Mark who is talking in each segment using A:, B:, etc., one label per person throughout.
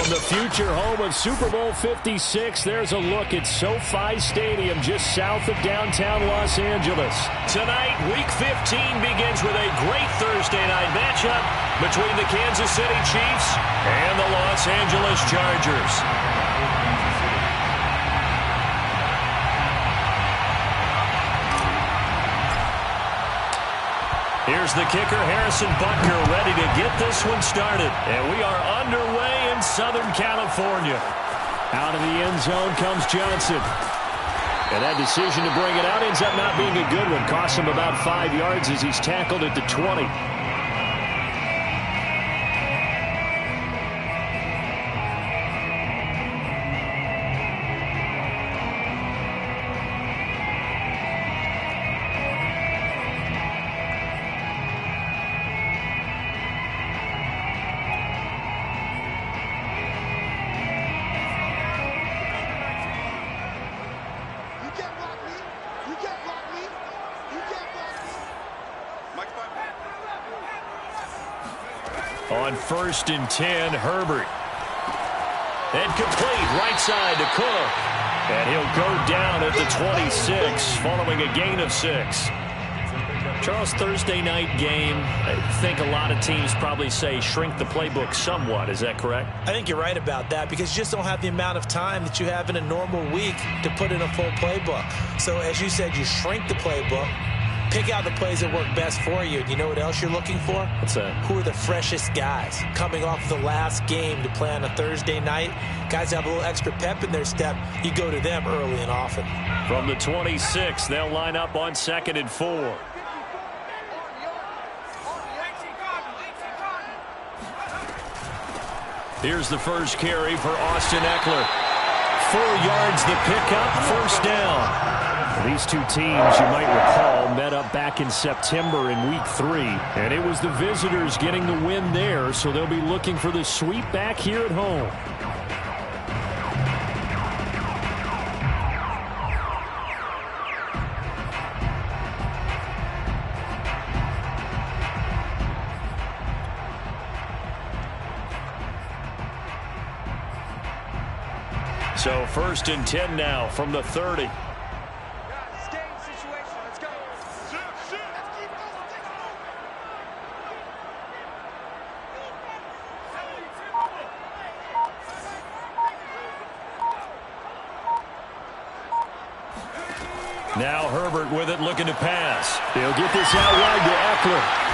A: From the future home of Super Bowl 56, there's a look at SoFi Stadium just south of downtown Los Angeles. Tonight, Week 15 begins with a great Thursday night matchup between the Kansas City Chiefs and the Los Angeles Chargers. Here's the kicker, Harrison Butker, ready to get this one started. And we are underway in Southern California. Out of the end zone comes Johnson. And that decision to bring it out ends up not being a good one. Costs him about 5 yards as he's tackled at the 20. On 1st and 10, Herbert. And complete, right side to Cook. And he'll go down at the 26, following a gain of 6. Charles, Thursday night game, I think a lot of teams probably say shrink the playbook somewhat. Is that correct?
B: I think you're right about that because you just don't have the amount of time that you have in a normal week to put in a full playbook. So as you said, you shrink the playbook. Pick out the plays that work best for you. And you know what else you're looking for?
A: What's that? Who
B: are the freshest guys coming off the last game to play on a Thursday night? Guys have a little extra pep in their step. You go to them early and often.
A: From the 26, they'll line up on 2nd and 4. Here's the first carry for Austin Eckler. 4 yards the pickup, 1st down. These two teams, you might recall, met up back in September in Week 3. And it was the visitors getting the win there, so they'll be looking for the sweep back here at home. So 1st and 10 now from the 30. Now Herbert with it, looking to pass. He'll get this out wide to Eckler.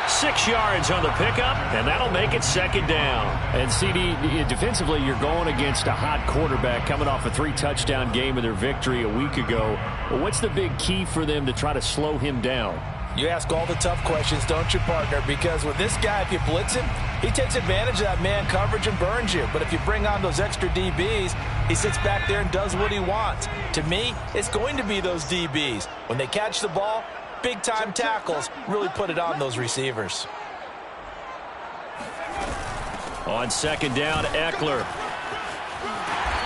A: 6 yards on the pickup, and that'll make it 2nd down. And CD, defensively, you're going against a hot quarterback coming off a 3-touchdown game in their victory a week ago. Well, what's the big key for them to try to slow him down?
B: You ask all the tough questions, don't you, partner? Because with this guy, if you blitz him, he takes advantage of that man coverage and burns you. But if you bring on those extra DBs, he sits back there and does what he wants. To me, it's going to be those DBs. When they catch the ball, big-time tackles really put it on those receivers.
A: On 2nd down, Eckler.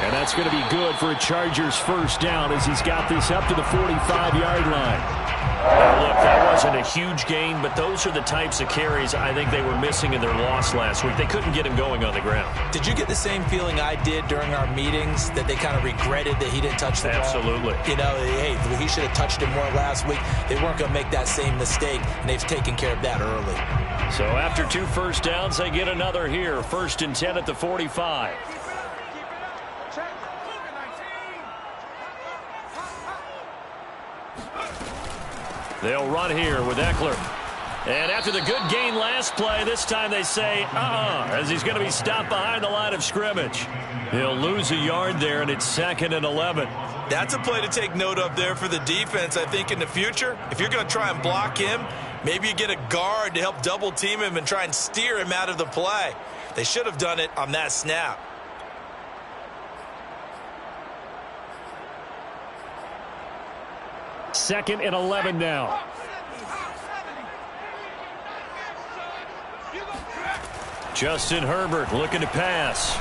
A: And that's going to be good for a Chargers 1st down as he's got this up to the 45-yard line. Now, look, that wasn't a huge gain, but those are the types of carries I think they were missing in their loss last week. They couldn't get him going on the ground.
B: Did you get the same feeling I did during our meetings, that they kind of regretted that he didn't touch the ball?
A: Absolutely.
B: You know, hey, he should have touched it more last week. They weren't going to make that same mistake, and they've taken care of that early.
A: So after 2 1st downs, they get another here. 1st and 10 at the 45. They'll run here with Eckler. And after the good gain last play, this time they say, as he's going to be stopped behind the line of scrimmage. He'll lose a yard there, and it's 2nd and 11.
B: That's a play to take note of there for the defense, I think, in the future. If you're going to try and block him, maybe you get a guard to help double team him and try and steer him out of the play. They should have done it on that snap.
A: Second and 11 now. Justin Herbert looking to pass.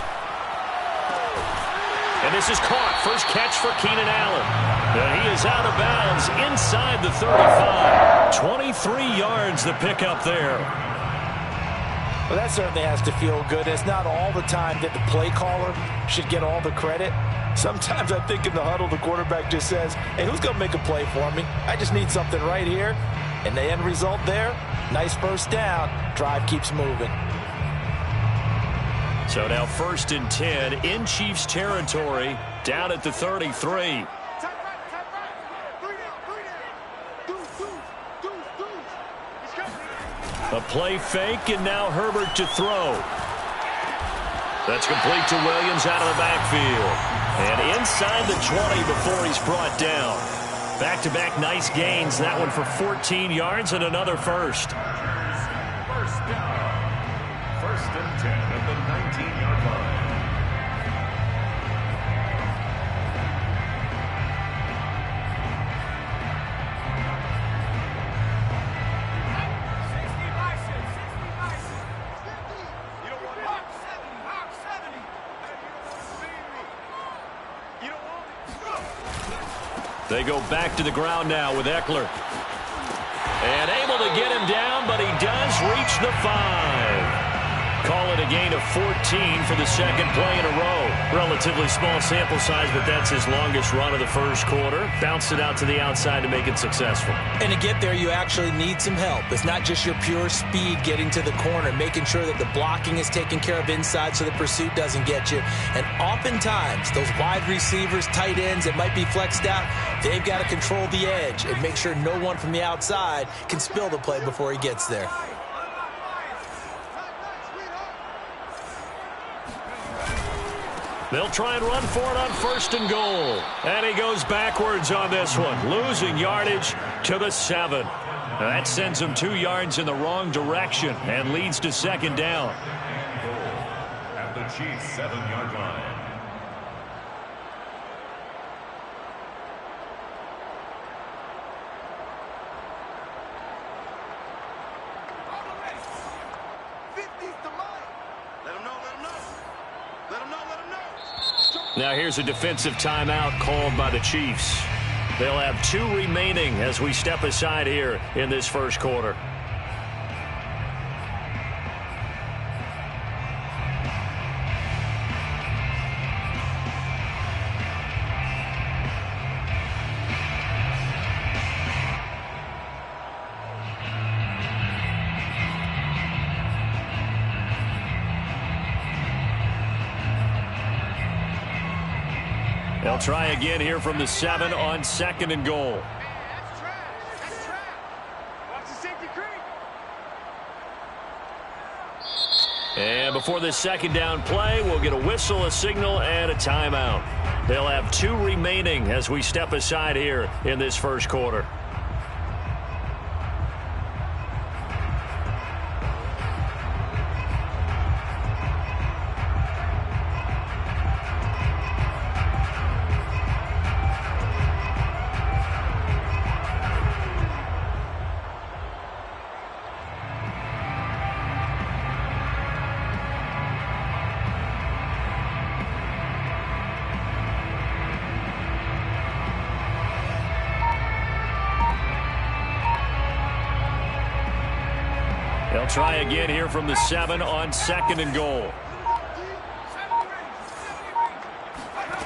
A: And this is caught. First catch for Keenan Allen. And he is out of bounds inside the 35. 23 yards the pickup there.
B: Well, that certainly has to feel good. It's not all the time that the play caller should get all the credit. Sometimes I think in the huddle, the quarterback just says, hey, who's going to make a play for me? I just need something right here. And the end result there, nice first down. Drive keeps moving.
A: So now 1st and 10 in Chiefs territory, down at the 33. A play fake, and now Herbert to throw. That's complete to Williams out of the backfield. And inside the 20 before he's brought down. Back-to-back nice gains. That one for 14 yards and another first.
C: First down. 1st and 10 at the 19-yard line.
A: They go back to the ground now with Eckler. And able to get him down, but he does reach the 5. Call it a gain of 14 for the second play in a row. Relatively small sample size, but that's his longest run of the first quarter. Bounced it out to the outside to make it successful.
B: And to get there, you actually need some help. It's not just your pure speed getting to the corner, making sure that the blocking is taken care of inside so the pursuit doesn't get you. And oftentimes, those wide receivers, tight ends that might be flexed out, they've got to control the edge and make sure no one from the outside can spill the play before he gets there.
A: They'll try and run for it on 1st and goal. And he goes backwards on this one, losing yardage to the 7. That sends him 2 yards in the wrong direction and leads to 2nd down.
C: At the Chiefs' 7-yard line.
A: Now here's a defensive timeout called by the Chiefs. They'll have 2 remaining as we step aside here in this first quarter. They'll try again here from the 7 on 2nd and goal. And before this 2nd down play, we'll get a whistle, a signal, and a timeout. They'll have 2 remaining as we step aside here in this first quarter. They'll try again here from the 7 on 2nd and goal.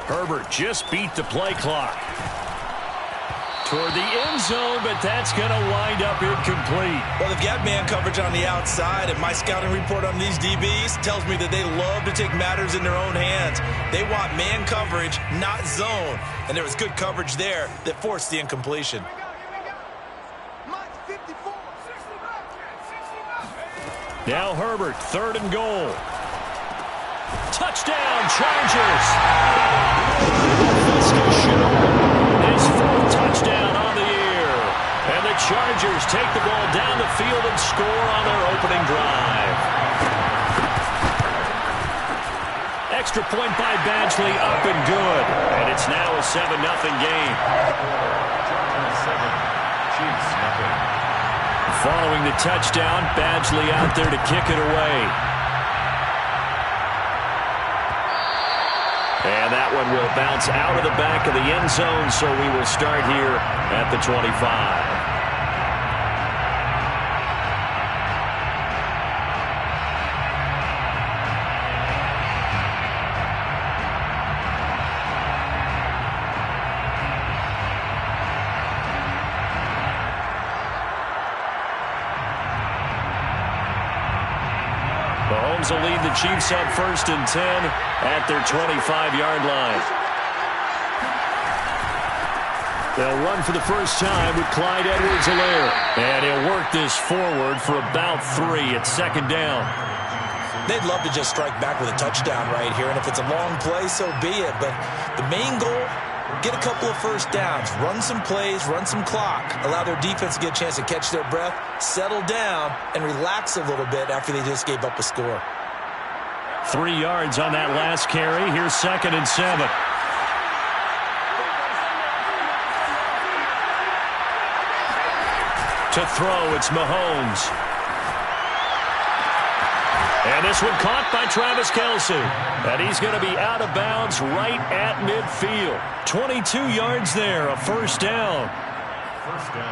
A: Herbert just beat the play clock. Toward the end zone, but that's going to wind up incomplete.
B: Well, they've got man coverage on the outside, and my scouting report on these DBs tells me that they love to take matters in their own hands. They want man coverage, not zone. And there was good coverage there that forced the incompletion.
A: Now Herbert, 3rd and goal. Touchdown, Chargers! His 4th touchdown on the year. And the Chargers take the ball down the field and score on their opening drive. Extra point by Badgley, up and good. And it's now a 7-0 game.
C: Chiefs, nothing.
A: Following the touchdown, Badgley out there to kick it away. And that one will bounce out of the back of the end zone, so we will start here at the 25. Mahomes will lead the Chiefs up 1st and 10 at their 25-yard line. They'll run for the first time with Clyde Edwards-Helaire. And he'll work this forward for about 3 at 2nd down.
B: They'd love to just strike back with a touchdown right here, and if it's a long play, so be it. But the main goal, get a couple of first downs, run some plays, run some clock, allow their defense to get a chance to catch their breath, settle down, and relax a little bit after they just gave up a score.
A: 3 yards on that last carry. Here's 2nd and 7. To throw, it's Mahomes. And this one caught by Travis Kelce. And he's going to be out of bounds right at midfield. 22 yards there, a first down.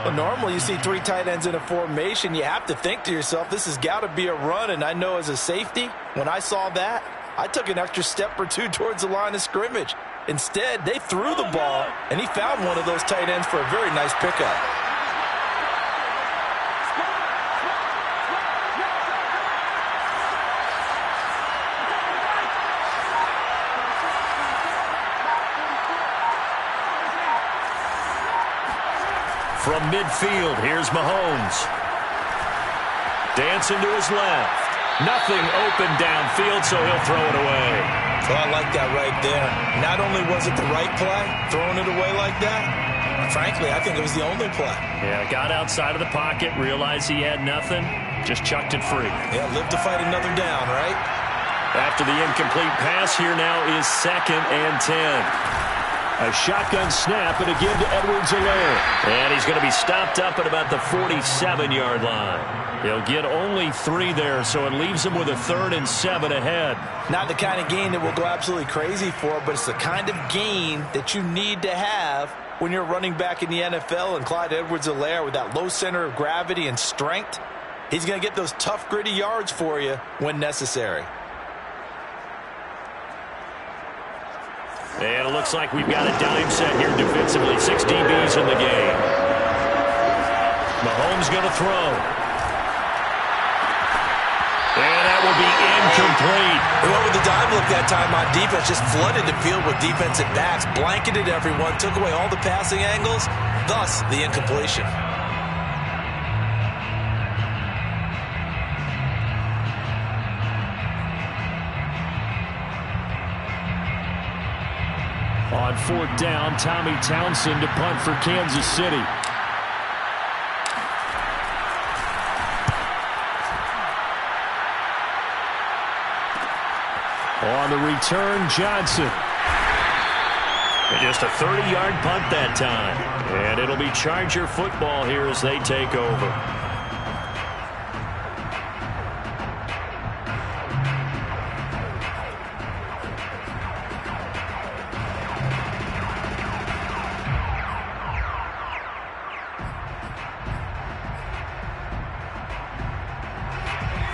B: Well, normally you see 3 tight ends in a formation. You have to think to yourself, this has got to be a run. And I know as a safety, when I saw that, I took an extra step or 2 towards the line of scrimmage. Instead, they threw the ball, and he found one of those tight ends for a very nice pickup.
A: From midfield, here's Mahomes. Dancing to his left. Nothing open downfield, so he'll throw it away.
B: Well, I like that right there. Not only was it the right play, throwing it away like that, frankly, I think it was the only play.
A: Yeah, got outside of the pocket, realized he had nothing, just chucked it free.
B: Yeah, live to fight another down, right?
A: After the incomplete pass, here now is 2nd and 10. A shotgun snap and a give to Edwards-Helaire. And he's going to be stopped up at about the 47-yard line. He'll get only 3 there, so it leaves him with a 3rd and 7 ahead.
B: Not the kind of gain that we'll go absolutely crazy for, but it's the kind of gain that you need to have when you're running back in the NFL. And Clyde Edwards-Helaire, with that low center of gravity and strength, he's going to get those tough, gritty yards for you when necessary.
A: And it looks like we've got a dime set here defensively. 6 DBs in the game. Mahomes going to throw. And that will be incomplete.
B: They went with the dime look that time on defense. Just flooded the field with defensive backs. Blanketed everyone. Took away all the passing angles. Thus, the incompletion.
A: On 4th down, Tommy Townsend to punt for Kansas City. On the return, Johnson. And just a 30-yard punt that time. And it'll be Charger football here as they take over.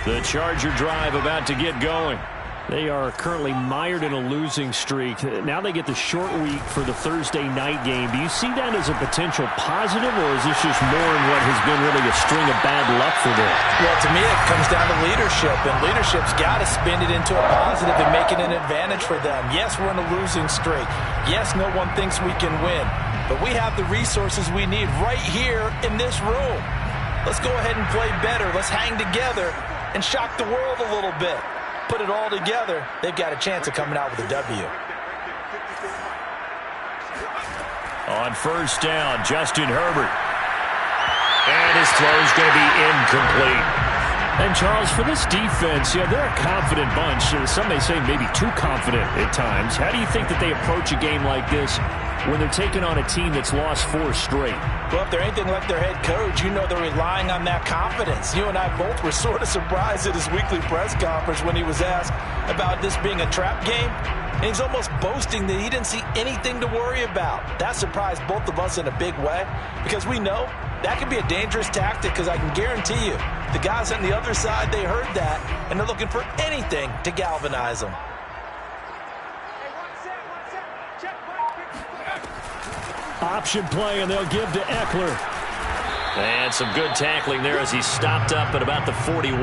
A: The Charger drive about to get going. They are currently mired in a losing streak. Now they get the short week for the Thursday night game. Do you see that as a potential positive, or is this just more in what has been really a string of bad luck for them?
B: Well, to me, it comes down to leadership, and leadership's got to spin it into a positive and make it an advantage for them. Yes, we're in a losing streak. Yes, no one thinks we can win, but we have the resources we need right here in this room. Let's go ahead and play better. Let's hang together and shock the world a little bit. Put it all together, they've got a chance of coming out with a W.
A: On 1st down, Justin Herbert. And his throw's going to be incomplete. And, Charles, for this defense, they're a confident bunch. Some may say maybe too confident at times. How do you think that they approach a game like this when they're taking on a team that's lost 4 straight?
B: Well, if they're anything like their head coach, you know they're relying on that confidence. You and I both were sort of surprised at his weekly press conference when he was asked about this being a trap game. And he's almost boasting that he didn't see anything to worry about. That surprised both of us in a big way because we know that can be a dangerous tactic, because I can guarantee you the guys on the other side, they heard that, and they're looking for anything to galvanize them.
A: Option play, and they'll give to Eckler. And some good tackling there as he stopped up at about the 41.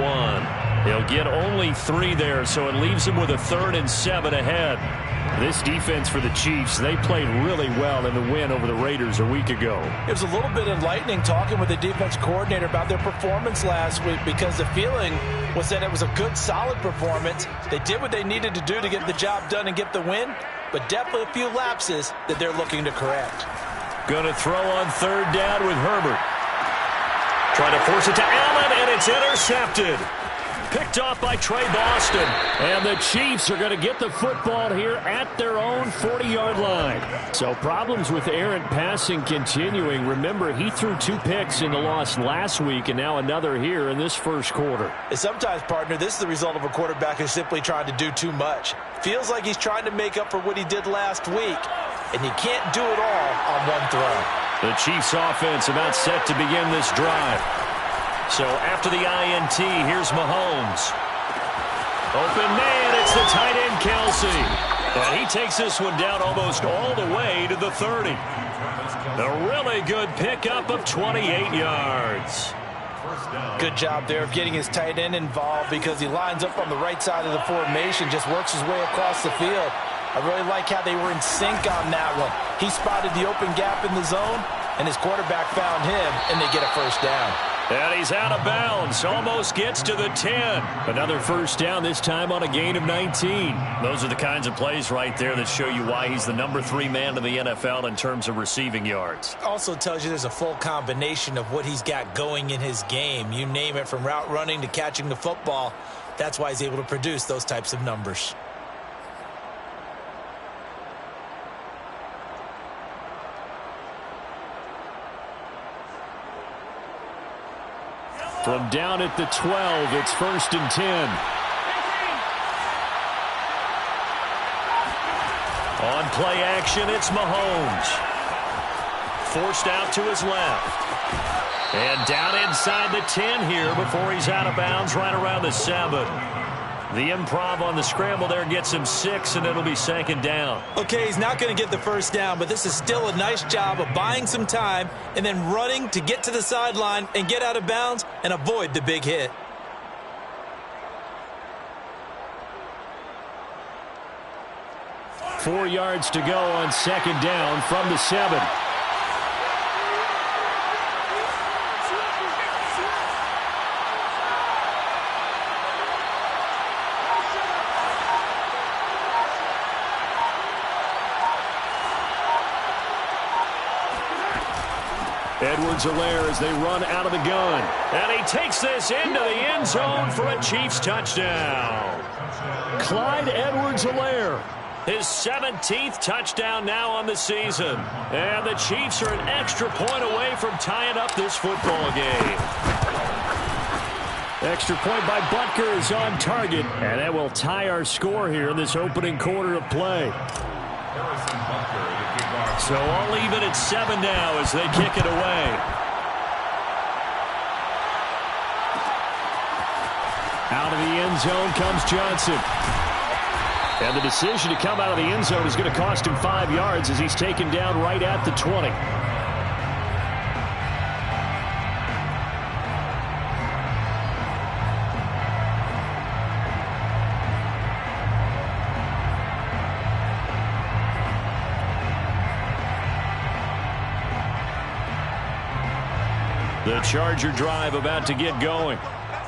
A: He'll get only 3 there, so it leaves him with a 3rd and 7 ahead. This defense for the Chiefs, they played really well in the win over the Raiders a week ago.
B: It was a little bit enlightening talking with the defense coordinator about their performance last week, because the feeling was that it was a good, solid performance. They did what they needed to do to get the job done and get the win, but definitely a few lapses that they're looking to correct.
A: Going to throw on 3rd down with Herbert. Trying to force it to Allen, and it's intercepted. Picked off by Trey Boston. And the Chiefs are going to get the football here at their own 40-yard line. So problems with errant passing continuing. Remember, he threw 2 picks in the loss last week, and now another here in this first quarter.
B: And sometimes, partner, this is the result of a quarterback who's simply trying to do too much. Feels like he's trying to make up for what he did last week, and you can't do it all on one throw.
A: The Chiefs offense about set to begin this drive. So after the INT, here's Mahomes. Open man, it's the tight end Kelsey. And he takes this one down almost all the way to the 30. A really good pickup of 28 yards.
B: Good job there of getting his tight end involved, because he lines up on the right side of the formation, just works his way across the field. I really like how they were in sync on that one. He spotted the open gap in the zone, and his quarterback found him, and they get a first down.
A: And he's out of bounds. Almost gets to the 10. Another first down, this time on a gain of 19. Those are the kinds of plays right there that show you why he's the number 3 man in the NFL in terms of receiving yards.
B: Also tells you there's a full combination of what he's got going in his game. You name it, from route running to catching the football. That's why he's able to produce those types of numbers.
A: From down at the 12, it's 1st and 10. On play action, it's Mahomes. Forced out to his left. And down inside the 10 here before he's out of bounds right around the 7. The improv on the scramble there gets him 6, and it'll be 2nd down.
B: Okay, he's not going to get the first down, but this is still a nice job of buying some time and then running to get to the sideline and get out of bounds and avoid the big hit.
A: Four yards to go on 2nd down from the 7. Edwards-Helaire as they run out of the gun. And he takes this into the end zone for a Chiefs touchdown. Clyde Edwards-Helaire, his 17th touchdown now on the season. And the Chiefs are an extra point away from tying up this football game. Extra point by Butker is on target. And that will tie our score here in this opening quarter of play. So I'll leave it at 7 now as they kick it away. Out of the end zone comes Johnson. And the decision to come out of the end zone is going to cost him 5 yards as he's taken down right at the 20. The Charger drive about to get going.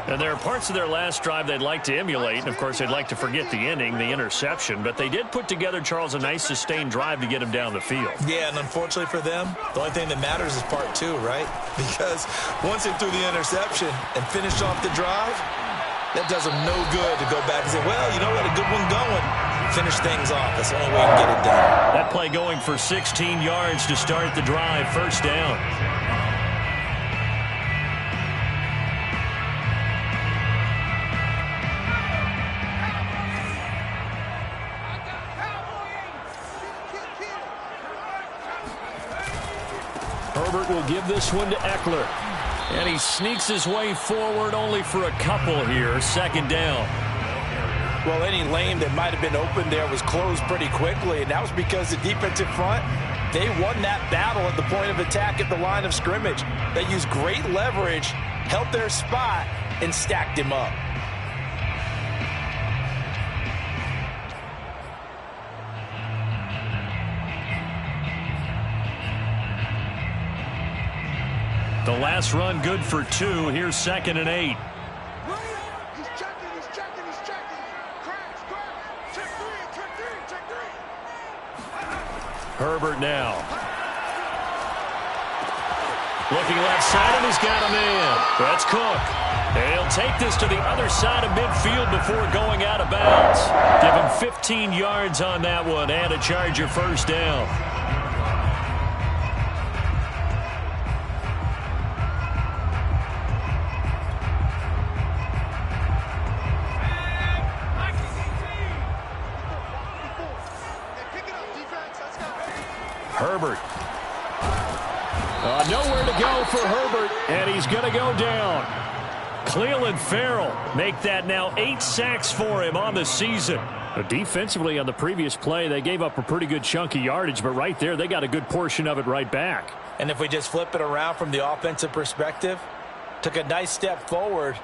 A: And there are parts of their last drive they'd like to emulate. And, of course, they'd like to forget the inning, the interception. But they did put together, Charles, a nice sustained drive to get him down the field.
B: Yeah, and unfortunately for them, the only thing that matters is part 2, right? Because once they threw the interception and finished off the drive, that does them no good to go back and say, well, you know what, a good one going. Finish things off. That's the only way you can get it done.
A: That play going for 16 yards to start the drive. First down. Herbert will give this one to Eckler. And he sneaks his way forward only for a couple here. 2nd down.
B: Well, any lane that might have been open there was closed pretty quickly, and that was because the defensive front, they won that battle at the point of attack at the line of scrimmage. They used great leverage, held their spot, and stacked him up.
A: The last run good for 2. Here's 2nd and 8.
D: He's checking. Crash. Check three.
A: Herbert now. Looking left side, and he's got a man. That's Cook. And he'll take this to the other side of midfield before going out of bounds. Give him 15 yards on that one and a Charger first down. Herbert. Nowhere to go for Herbert, and he's going to go down. Cleveland Farrell make that now 8 sacks for him on the season. Defensively on the previous play, they gave up a pretty good chunk of yardage, but right there they got a good portion of it right back.
B: And if we just flip it around from the offensive perspective, took a nice step forward,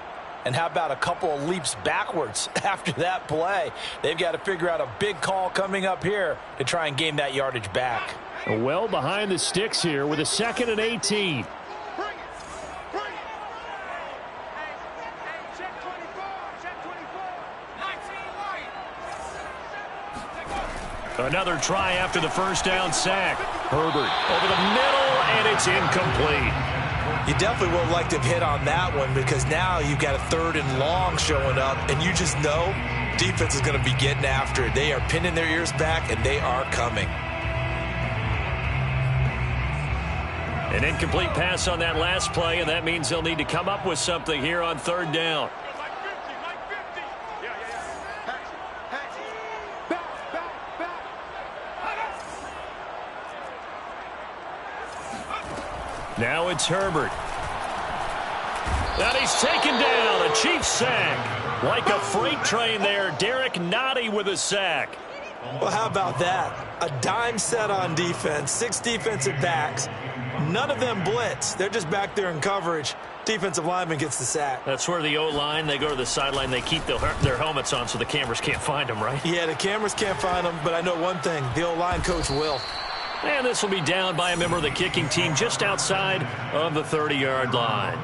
B: and how about a couple of leaps backwards after that play? They've got to figure out a big call coming up here to try and gain that yardage back.
A: Well behind the sticks here with a 2nd and 18. Another try after the first down sack. Herbert over the middle, and it's incomplete.
B: You definitely would have liked to have hit on that one, because now you've got a 3rd and long showing up, and you just know defense is going to be getting after it. They are pinning their ears back, and they are coming.
A: An incomplete pass on that last play, and that means they'll need to come up with something here on 3rd down. Now it's Herbert. And he's taken down. A Chiefs sack. Like a freight train there. Derek Nottie with a sack.
B: Well, how about that? A dime set on defense. 6 defensive backs. None of them blitz. They're just back there in coverage. Defensive lineman gets the sack.
A: That's where the O-line, they go to the sideline, they keep their helmets on so the cameras can't find them, right?
B: Yeah, the cameras can't find them, but I know one thing. The O-line coach will.
A: And this will be down by a member of the kicking team just outside of the 30-yard line.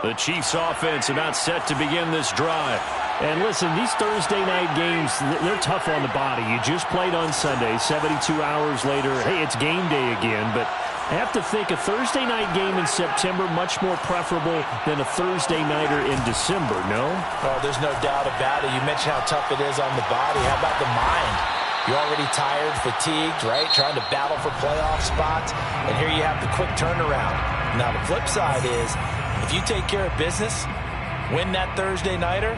A: The Chiefs offense about set to begin this drive. And listen, these Thursday night games, they're tough on the body. You just played on Sunday, 72 hours later. Hey, it's game day again, but I have to think a Thursday night game in September much more preferable than a Thursday nighter in December, no?
B: Oh, there's no doubt about it. You mentioned how tough it is on the body. How about the mind? You're already tired, fatigued, right? Trying to battle for playoff spots, and here you have the quick turnaround. Now, the flip side is, if you take care of business, win that Thursday nighter,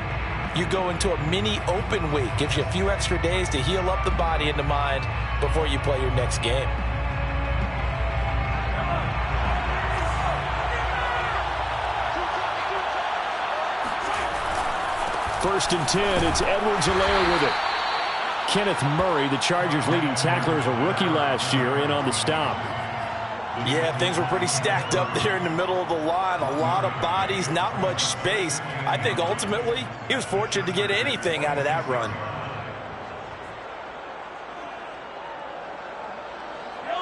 B: you go into a mini open week. Gives you a few extra days to heal up the body and the mind before you play your next game.
A: First and 10, it's Edwards-Helaire with it. Kenneth Murray, the Chargers' leading tackler, is a rookie last year, in on the stop.
B: Yeah, things were pretty stacked up there in the middle of the line. A lot of bodies, not much space. I think ultimately he was fortunate to get anything out of that run.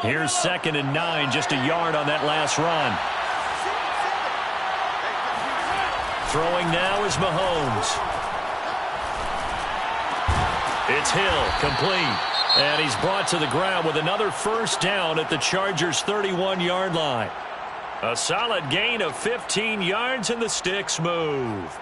A: Here's 2nd and 9, just a yard on that last run. Throwing now is Mahomes. It's Hill, complete. And he's brought to the ground with another first down at the Chargers' 31-yard line. A solid gain of 15 yards, and the sticks move.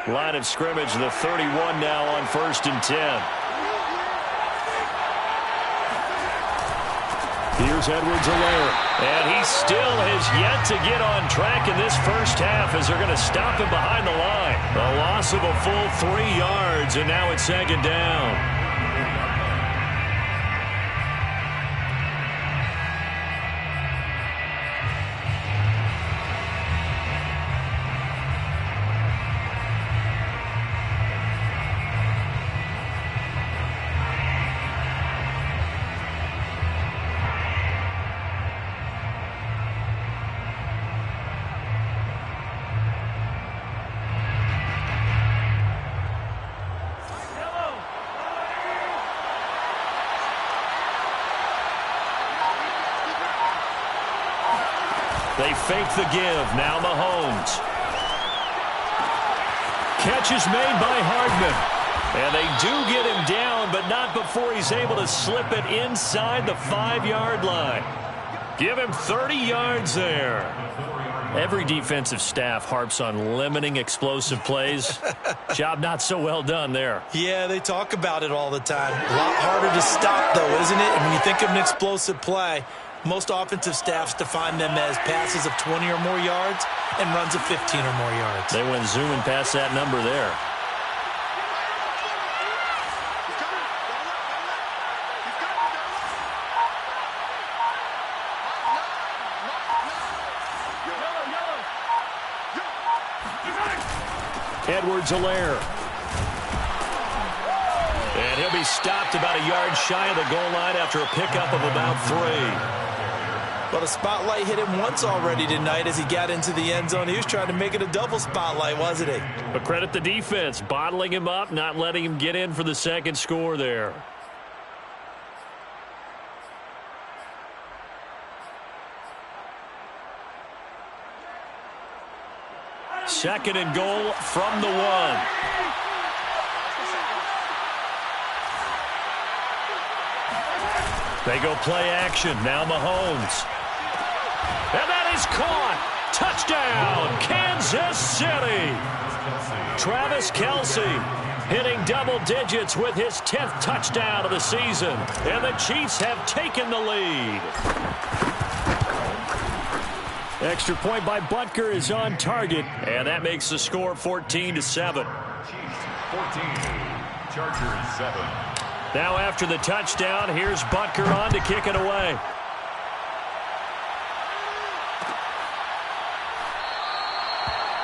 A: Line of scrimmage, the 31 now on 1st and 10. Here's Edwards-Helaire. And he still has yet to get on track in this first half as they're going to stop him behind the line. A loss of a full 3 yards, and now it's 2nd down. fake the give. Now Mahomes. Catch is made by Hardman. And they do get him down, but not before he's able to slip it inside the 5-yard line. Give him 30 yards there. Every defensive staff harps on limiting explosive plays. Job not so well done there.
B: Yeah, they talk about it all the time. A lot harder to stop, though, isn't it? And when you think of an explosive play, most offensive staffs define them as passes of 20 or more yards and runs of 15 or more yards.
A: They went zooming past that number there. Edwards-Helaire. And he'll be stopped about a yard shy of the goal line after a pickup of about 3.
B: Well, the spotlight hit him once already tonight as he got into the end zone. He was trying to make it a double spotlight, wasn't he?
A: But credit the defense, bottling him up, not letting him get in for the second score there. Second and goal from the 1. They go play action. Now Mahomes. And that is caught. Touchdown, Kansas City. Travis Kelce hitting double digits with his 10th touchdown of the season. And the Chiefs have taken the lead. Extra point by Butker is on target, and that makes the score 14-7.
C: Chiefs 14, Chargers 7.
A: Now after the touchdown, here's Butker on to kick it away.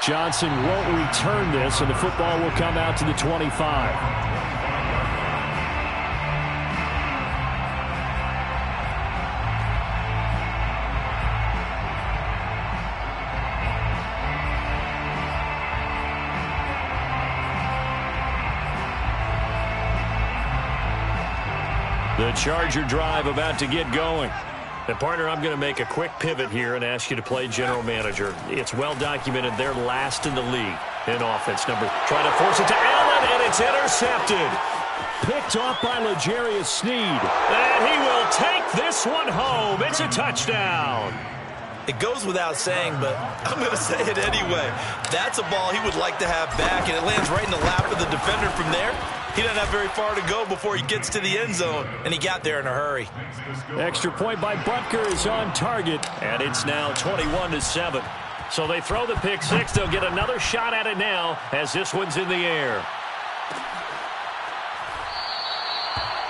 A: Johnson won't return this, and the football will come out to the 25. The Charger drive about to get going. And, partner, I'm going to make a quick pivot here and ask you to play general manager. It's well documented they're last in the league in offense. Trying to force it to Allen, and it's intercepted. Picked off by L'Jarius Sneed. And he will take this one home. It's a touchdown.
B: It goes without saying, but I'm going to say it anyway. That's a ball he would like to have back, and it lands right in the lap of the defender from there. He doesn't have very far to go before he gets to the end zone, and he got there in a hurry.
A: Extra point by Butker is on target, and it's now 21-7. So they throw the pick six. They'll get another shot at it now as this one's in the air.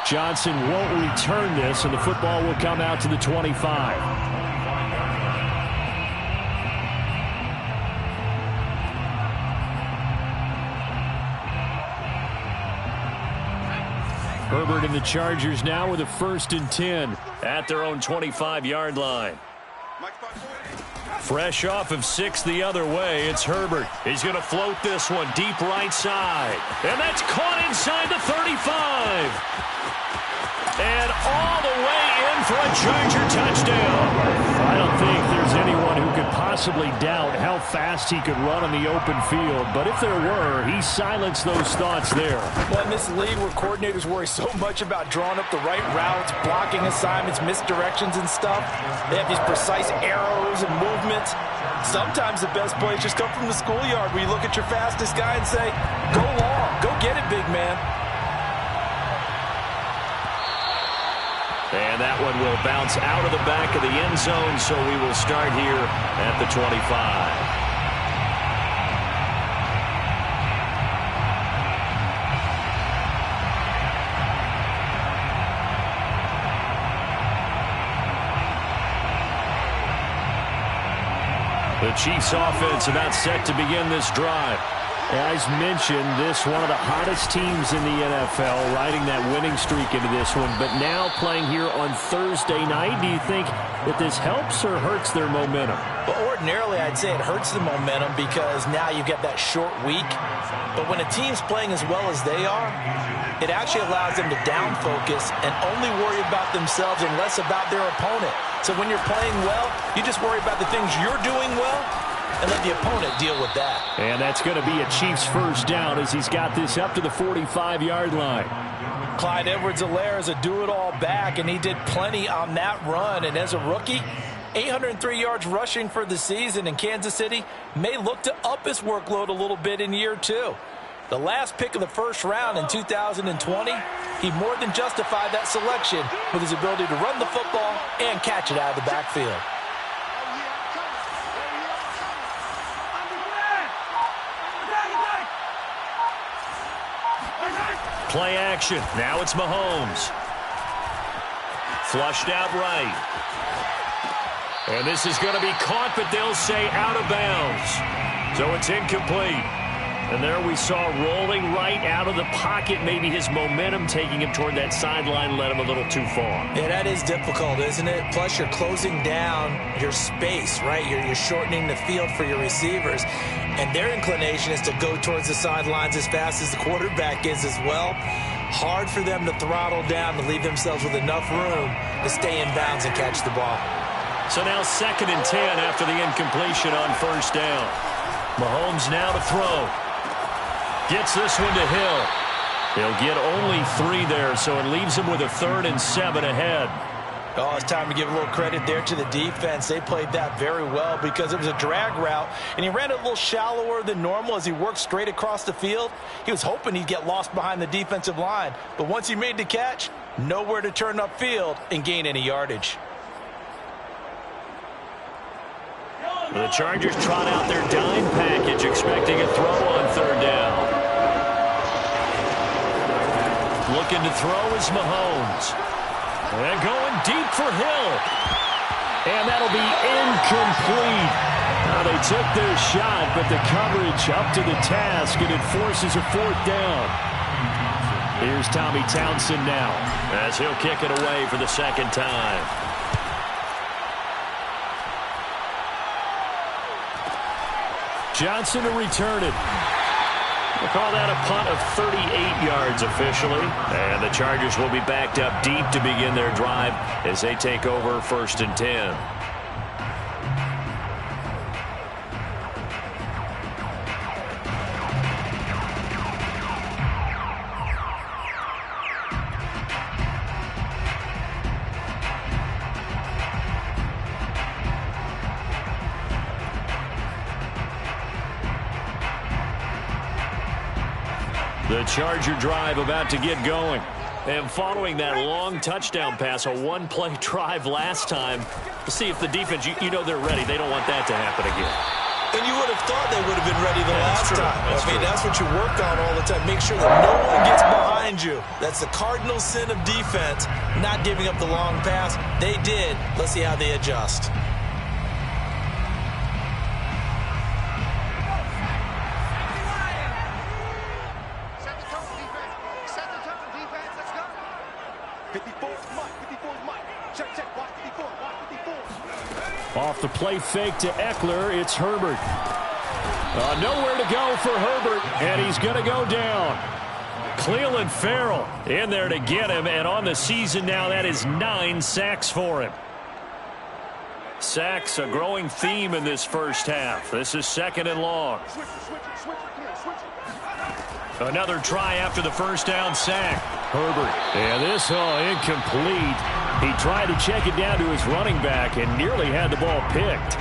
A: Johnson won't return this, and the football will come out to the 25. Herbert and the Chargers now with a 1st and 10 at their own 25-yard line. Fresh off of 6 the other way, it's Herbert. He's going to float this one deep right side. And that's caught inside the 35. And all the way in for a Charger touchdown. I don't think there's anyone who could possibly doubt how fast he could run on the open field. But if there were, he silenced those thoughts there.
B: Well, in this league where coordinators worry so much about drawing up the right routes, blocking assignments, misdirections and stuff, they have these precise arrows and movements. Sometimes the best plays just come from the schoolyard where you look at your fastest guy and say, go long, go get it, big man.
A: And that one will bounce out of the back of the end zone, so we will start here at the 25. The Chiefs offense about set to begin this drive. As mentioned, this one of the hottest teams in the NFL, riding that winning streak into this one, but now playing here on Thursday night. Do you think that this helps or hurts their momentum?
B: Well, ordinarily, I'd say it hurts the momentum because now you get that short week. But when a team's playing as well as they are, it actually allows them to down focus and only worry about themselves and less about their opponent. So when you're playing well, you just worry about the things you're doing well and let the opponent deal with that. And that's going to be a Chiefs first down as he's got this up to the 45-yard line. Clyde Edwards-Helaire is a do-it-all back, and he did plenty on that run. And as a rookie, 803 yards rushing for the season, and Kansas City may look to up his workload a little bit in year two. The last pick of the first round in 2020, he more than justified that selection with his ability to run the football and catch it out of the backfield.
A: Play action. Now it's Mahomes. Flushed out right. And this is going to be caught, but they'll say out of bounds. So it's incomplete. And there we saw rolling right out of the pocket. Maybe his momentum taking him toward that sideline led him a little too far.
B: Yeah, that is difficult, isn't it? Plus, you're closing down your space, right? You're shortening the field for your receivers. And their inclination is to go towards the sidelines as fast as the quarterback is as well. Hard for them to throttle down to leave themselves with enough room to stay in bounds and catch the ball.
A: So now 2nd and 10 after the incompletion on first down. Mahomes now to throw. Gets this one to Hill. He'll get only 3 there, so it leaves him with a 3rd and 7 ahead.
B: Oh, it's time to give a little credit there to the defense. They played that very well because it was a drag route, and he ran it a little shallower than normal as he worked straight across the field. He was hoping he'd get lost behind the defensive line, but once he made the catch, nowhere to turn upfield and gain any yardage.
A: The Chargers trot out their dime package, expecting a throw on 3rd down. Looking to throw is Mahomes. And going deep for Hill. And that'll be incomplete. Now they took their shot, but the coverage up to the task, and it forces a 4th down. Here's Tommy Townsend now, as he'll kick it away for the 2nd time. Johnson to return it. We'll call that a punt of 38 yards officially. And the Chargers will be backed up deep to begin their drive as they take over 1st and 10. The Charger drive about to get going. And following that long touchdown pass, a one-play drive last time, to see if the defense, you know they're ready. They don't want that to happen again.
B: And you would have thought they would have been ready the last time. That's what you work on all the time. Make sure that no one gets behind you. That's the cardinal sin of defense, not giving up the long pass. They did. Let's see how they adjust.
A: Off the play fake to Eckler, it's Herbert. Nowhere to go for Herbert, and he's going to go down. Cleveland Farrell in there to get him, and on the season now, that is 9 sacks for him. Sacks, a growing theme in this first half. This is 2nd and long. Another try after the first down sack. Herbert. And this incomplete. He tried to check it down to his running back and nearly had the ball picked.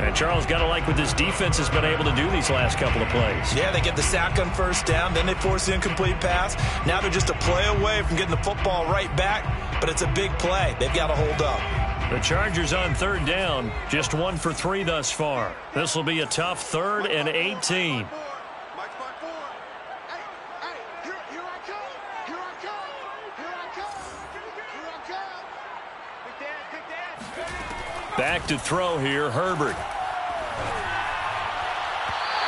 A: And Charles, got to like what this defense has been able to do these last couple of plays.
B: Yeah, they get the sack on first down, then they force the incomplete pass. Now they're just a play away from getting the football right back, but it's a big play. They've got to hold up.
A: The Chargers on 3rd down, just 1 for 3 thus far. This will be a tough 3rd and 18. Back to throw here, Herbert.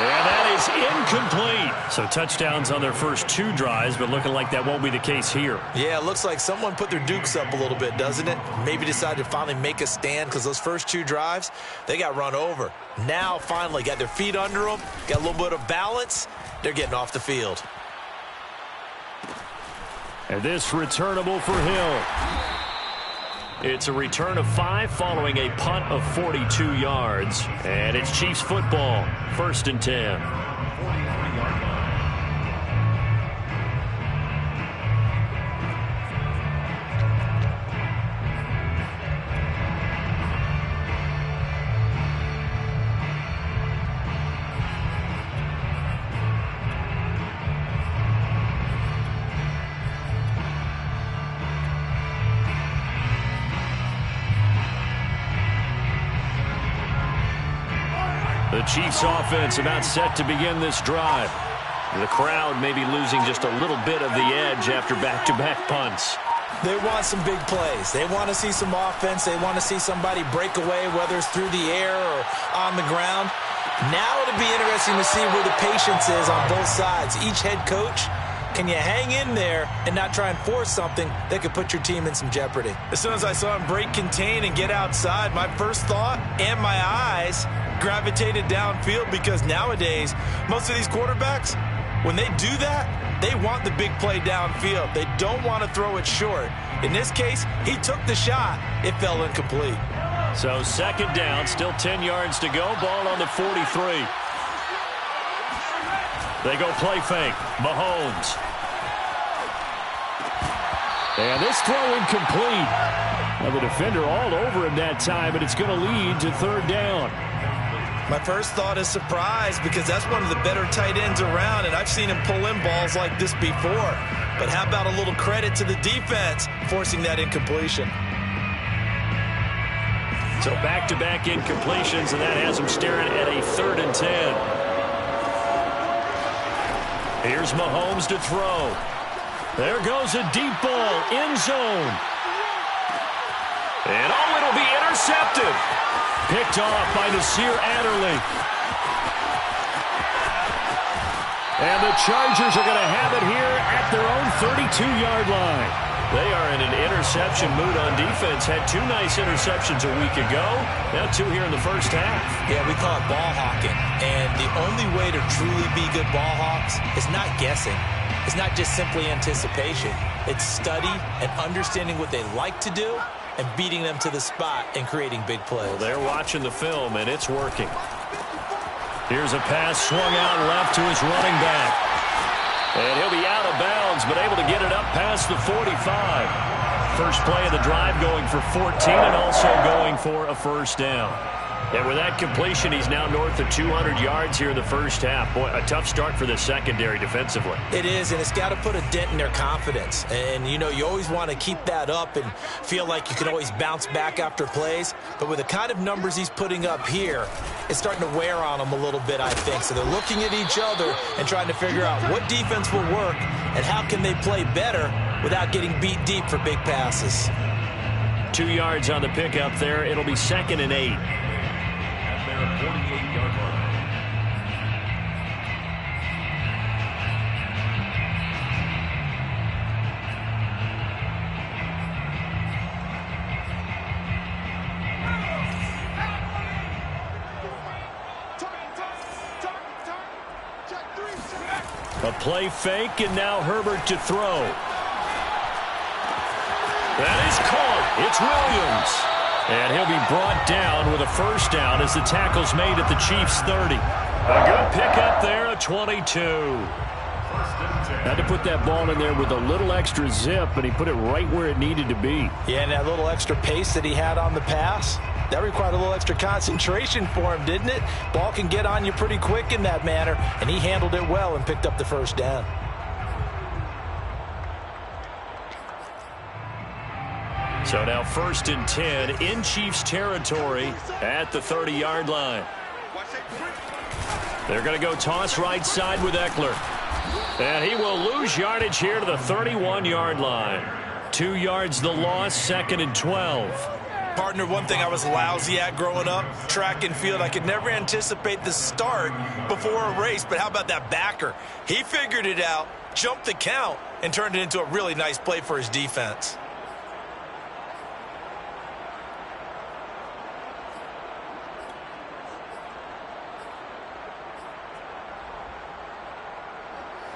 A: And that is incomplete. So touchdowns on their first 2 drives, but looking like that won't be the case here.
B: Yeah, it looks like someone put their dukes up a little bit, doesn't it? Maybe decided to finally make a stand because those first 2 drives, they got run over. Now, finally, got their feet under them, got a little bit of balance. They're getting off the field.
A: And this returnable for Hill. It's a return of 5 following a punt of 42 yards. And it's Chiefs football, 1st and 10. The Chiefs offense about set to begin this drive. The crowd may be losing just a little bit of the edge after back-to-back punts.
B: They want some big plays. They want to see some offense. They want to see somebody break away, whether it's through the air or on the ground. Now it'll be interesting to see where the patience is on both sides. Each head coach, can you hang in there and not try and force something that could put your team in some jeopardy? As soon as I saw him break contain and get outside, my first thought and my eyes gravitated downfield, because nowadays most of these quarterbacks, when they do that, they want the big play downfield. They don't want to throw it short. In this case, he took the shot. It fell incomplete.
A: So 2nd down, still 10 yards to go. Ball on the 43. They go play fake. Mahomes. And this throw incomplete. Now the defender all over him that time, but it's going to lead to 3rd down.
B: My first thought is surprise, because that's one of the better tight ends around, and I've seen him pull in balls like this before. But how about a little credit to the defense forcing that incompletion?
A: So back-to-back incompletions, and that has him staring at a 3rd and 10. Here's Mahomes to throw. There goes a deep ball, end zone. And it'll be intercepted. Picked off by Nasir Adderley. And the Chargers are going to have it here at their own 32-yard line. They are in an interception mood on defense. Had 2 nice interceptions a week ago. Now 2 here in the first half.
B: Yeah, we call it ball hawking. And the only way to truly be good ball hawks is not guessing. It's not just simply anticipation. It's study and understanding what they like to do and beating them to the spot and creating big plays.
A: Well, they're watching the film, and it's working. Here's a pass swung out left to his running back. And he'll be out of bounds, but able to get it up past the 45. First play of the drive going for 14 and also going for a 1st down. And with that completion, he's now north of 200 yards here in the first half. Boy, a tough start for the secondary defensively.
B: It is, and it's got to put a dent in their confidence. And, you know, you always want to keep that up and feel like you can always bounce back after plays. But with the kind of numbers he's putting up here, it's starting to wear on them a little bit, I think. So they're looking at each other and trying to figure out what defense will work and how can they play better without getting beat deep for big passes.
A: 2 yards on the pickup there. It'll be 2nd and 8.
C: 48-yard line.
A: A play fake, and now Herbert to throw. That is caught. It's Williams. And he'll be brought down with a 1st down as the tackle's made at the Chiefs' 30. A good pickup there, a 22. Had to put that ball in there with a little extra zip, and he put it right where it needed to be.
B: Yeah, and that little extra pace that he had on the pass, that required a little extra concentration for him, didn't it? Ball can get on you pretty quick in that manner, and he handled it well and picked up the 1st down.
A: So now 1st and 10 in Chiefs territory at the 30-yard line. They're going to go toss right side with Eckler. And he will lose yardage here to the 31-yard line. 2 yards the loss, 2nd and 12.
B: Partner, one thing I was lousy at growing up, track and field, I could never anticipate the start before a race, but how about that backer? He figured it out, jumped the count, and turned it into a really nice play for his defense.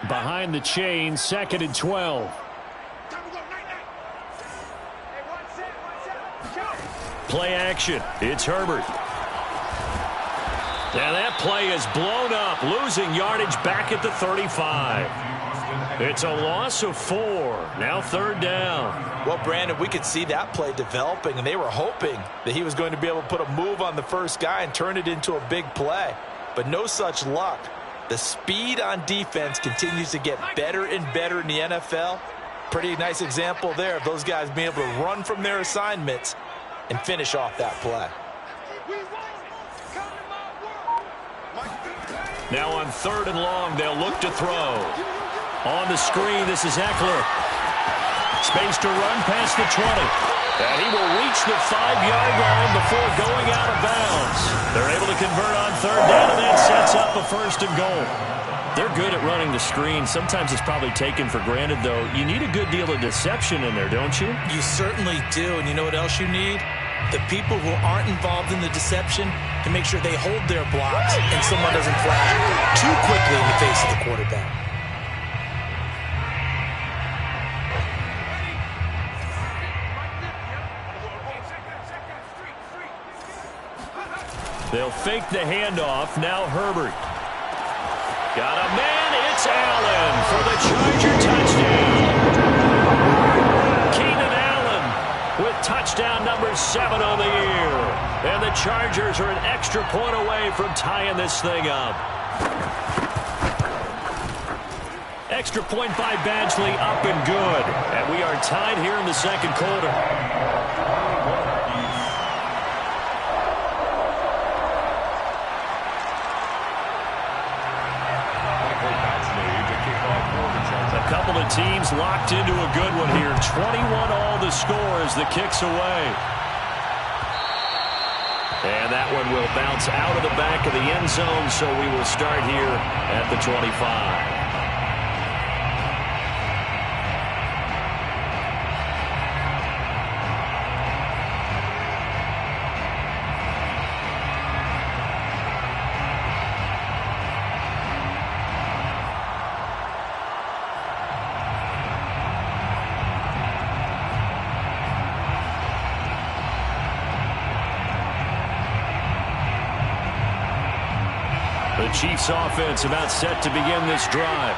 A: Behind the chain, 2nd and 12. Play action. It's Herbert. And that play is blown up, losing yardage back at the 35. It's a loss of 4. Now 3rd down.
B: Well, Brandon, we could see that play developing, and they were hoping that he was going to be able to put a move on the first guy and turn it into a big play. But no such luck. The speed on defense continues to get better and better in the NFL. Pretty nice example there of those guys being able to run from their assignments and finish off that play.
A: Now on 3rd and long, they'll look to throw. On the screen, this is Eckler. Space to run past the 20. And he will reach the 5-yard line before going out of bounds. They're able to convert on 3rd down, and that sets up a 1st and goal. They're good at running the screen. Sometimes it's probably taken for granted, though. You need a good deal of deception in there, don't you?
B: You certainly do, and you know what else you need? The people who aren't involved in the deception to make sure they hold their blocks and someone doesn't flash too quickly in the face of the quarterback.
A: They'll fake the handoff. Now Herbert. Got a man. It's Allen for the Charger touchdown. Keenan Allen with touchdown number 7 on the year. And the Chargers are an extra point away from tying this thing up. Extra point by Badgley, up and good. And we are tied here in the 2nd quarter. A couple of teams locked into a good one here. 21-all the score as the kick's away. And that one will bounce out of the back of the end zone, so we will start here at the 25. The Chiefs offense about set to begin this drive.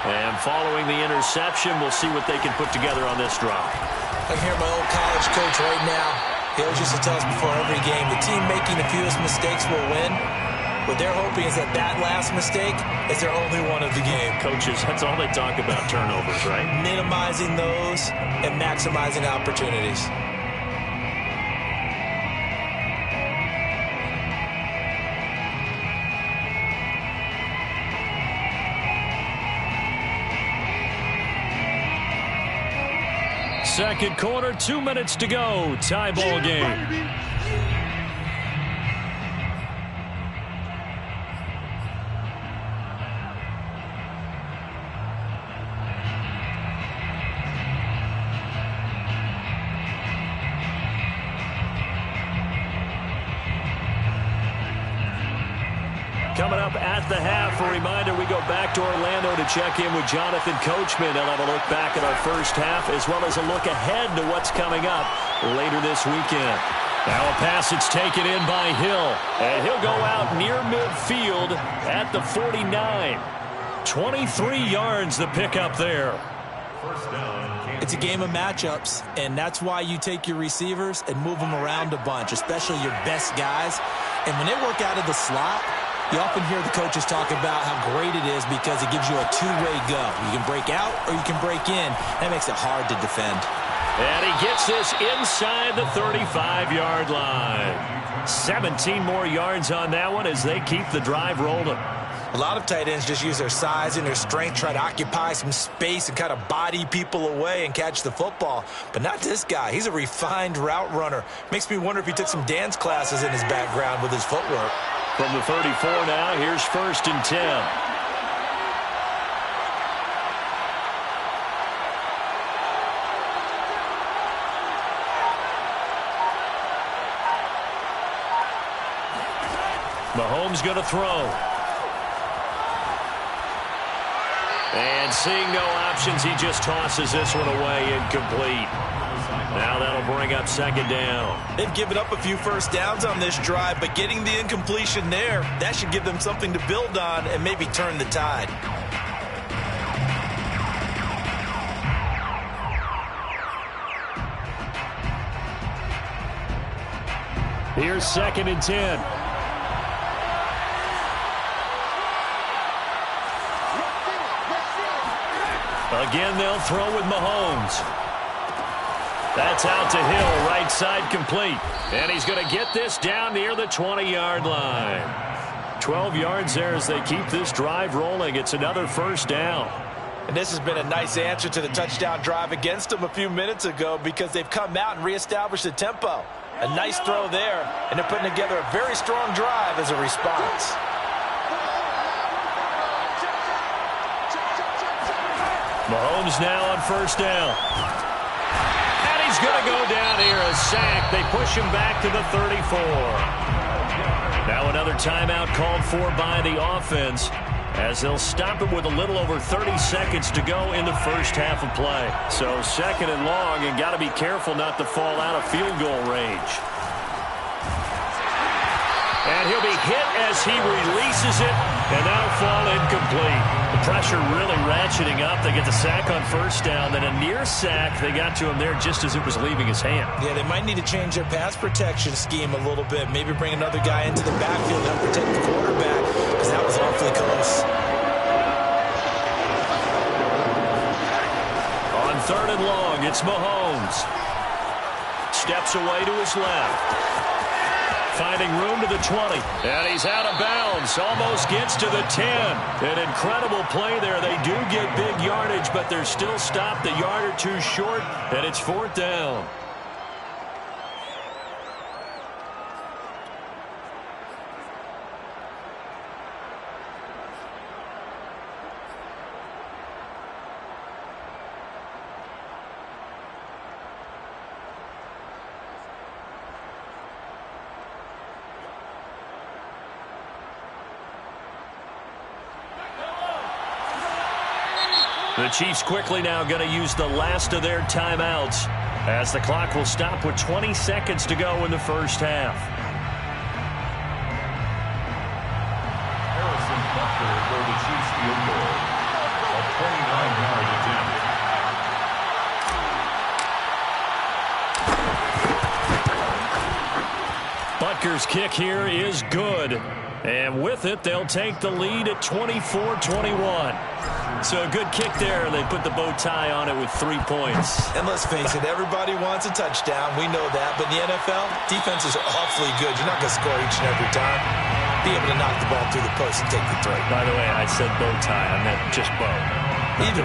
A: And following the interception, we'll see what they can put together on this drive.
B: I can hear my old college coach right now. He always used to tell us before every game, the team making the fewest mistakes will win. What they're hoping is that that last mistake is their only one of the game.
A: Coaches, that's all they talk about, turnovers, right?
B: Minimizing those and maximizing opportunities.
A: Second quarter, 2 minutes to go. Tie ball game. Coming up at the half, a reminder, we go back to Orlando to check in with Jonathan Coachman. He'll have a look back at our first half as well as a look ahead to what's coming up later this weekend. Now a pass that's taken in by Hill, and he'll go out near midfield at the 49. 23 yards the pickup there.
B: It's a game of matchups, and that's why you take your receivers and move them around a bunch, especially your best guys. And when they work out of the slot, you often hear the coaches talk about how great it is because it gives you a two-way go. You can break out or you can break in. That makes it hard to defend.
A: And he gets this inside the 35-yard line. 17 more yards on that one as they keep the drive rolling.
B: A lot of tight ends just use their size and their strength, try to occupy some space and kind of body people away and catch the football. But not this guy. He's a refined route runner. Makes me wonder if he took some dance classes in his background with his footwork.
A: From the 34 now, here's 1st and 10. Mahomes going to throw. And seeing no options, he just tosses this one away, incomplete. Now that'll bring up 2nd down.
B: They've given up a few first downs on this drive, but getting the incompletion there, that should give them something to build on and maybe turn the tide.
A: Here's 2nd and 10. Again, they'll throw with Mahomes. That's out to Hill, right side complete. And he's going to get this down near the 20-yard line. 12 yards there as they keep this drive rolling. It's another 1st down.
B: And this has been a nice answer to the touchdown drive against them a few minutes ago because they've come out and reestablished the tempo. A nice throw there, and they're putting together a very strong drive as a response.
A: Mahomes now on 1st down. And he's going to go down here, a sack. They push him back to the 34. Now another timeout called for by the offense as they'll stop it with a little over 30 seconds to go in the first half of play. So 2nd and long, and got to be careful not to fall out of field goal range. And he'll be hit as he releases it, and that'll fall incomplete. The pressure really ratcheting up. They get the sack on 1st down, then a near sack. They got to him there just as it was leaving his hand.
B: Yeah, they might need to change their pass protection scheme a little bit. Maybe bring another guy into the backfield and protect the quarterback, because that was awfully close.
A: On 3rd and long, it's Mahomes. Steps away to his left. Finding room to the 20. And he's out of bounds. Almost gets to the 10. An incredible play there. They do get big yardage, but they're still stopped a yard or two short, and it's 4th down. The Chiefs quickly now going to use the last of their timeouts as the clock will stop with 20 seconds to go in the first half.
C: Harrison Butker for the Chiefs field goal. A 29-yard attempt.
A: Butker's kick here is good. And with it, they'll take the lead at 24-21. So a good kick there. They put the bow tie on it with 3 points.
B: And let's face it, everybody wants a touchdown. We know that. But in the NFL, defenses are awfully good. You're not going to score each and every time. Be able to knock the ball through the post and take the throw.
A: By the way, I said bow tie. I meant just bow.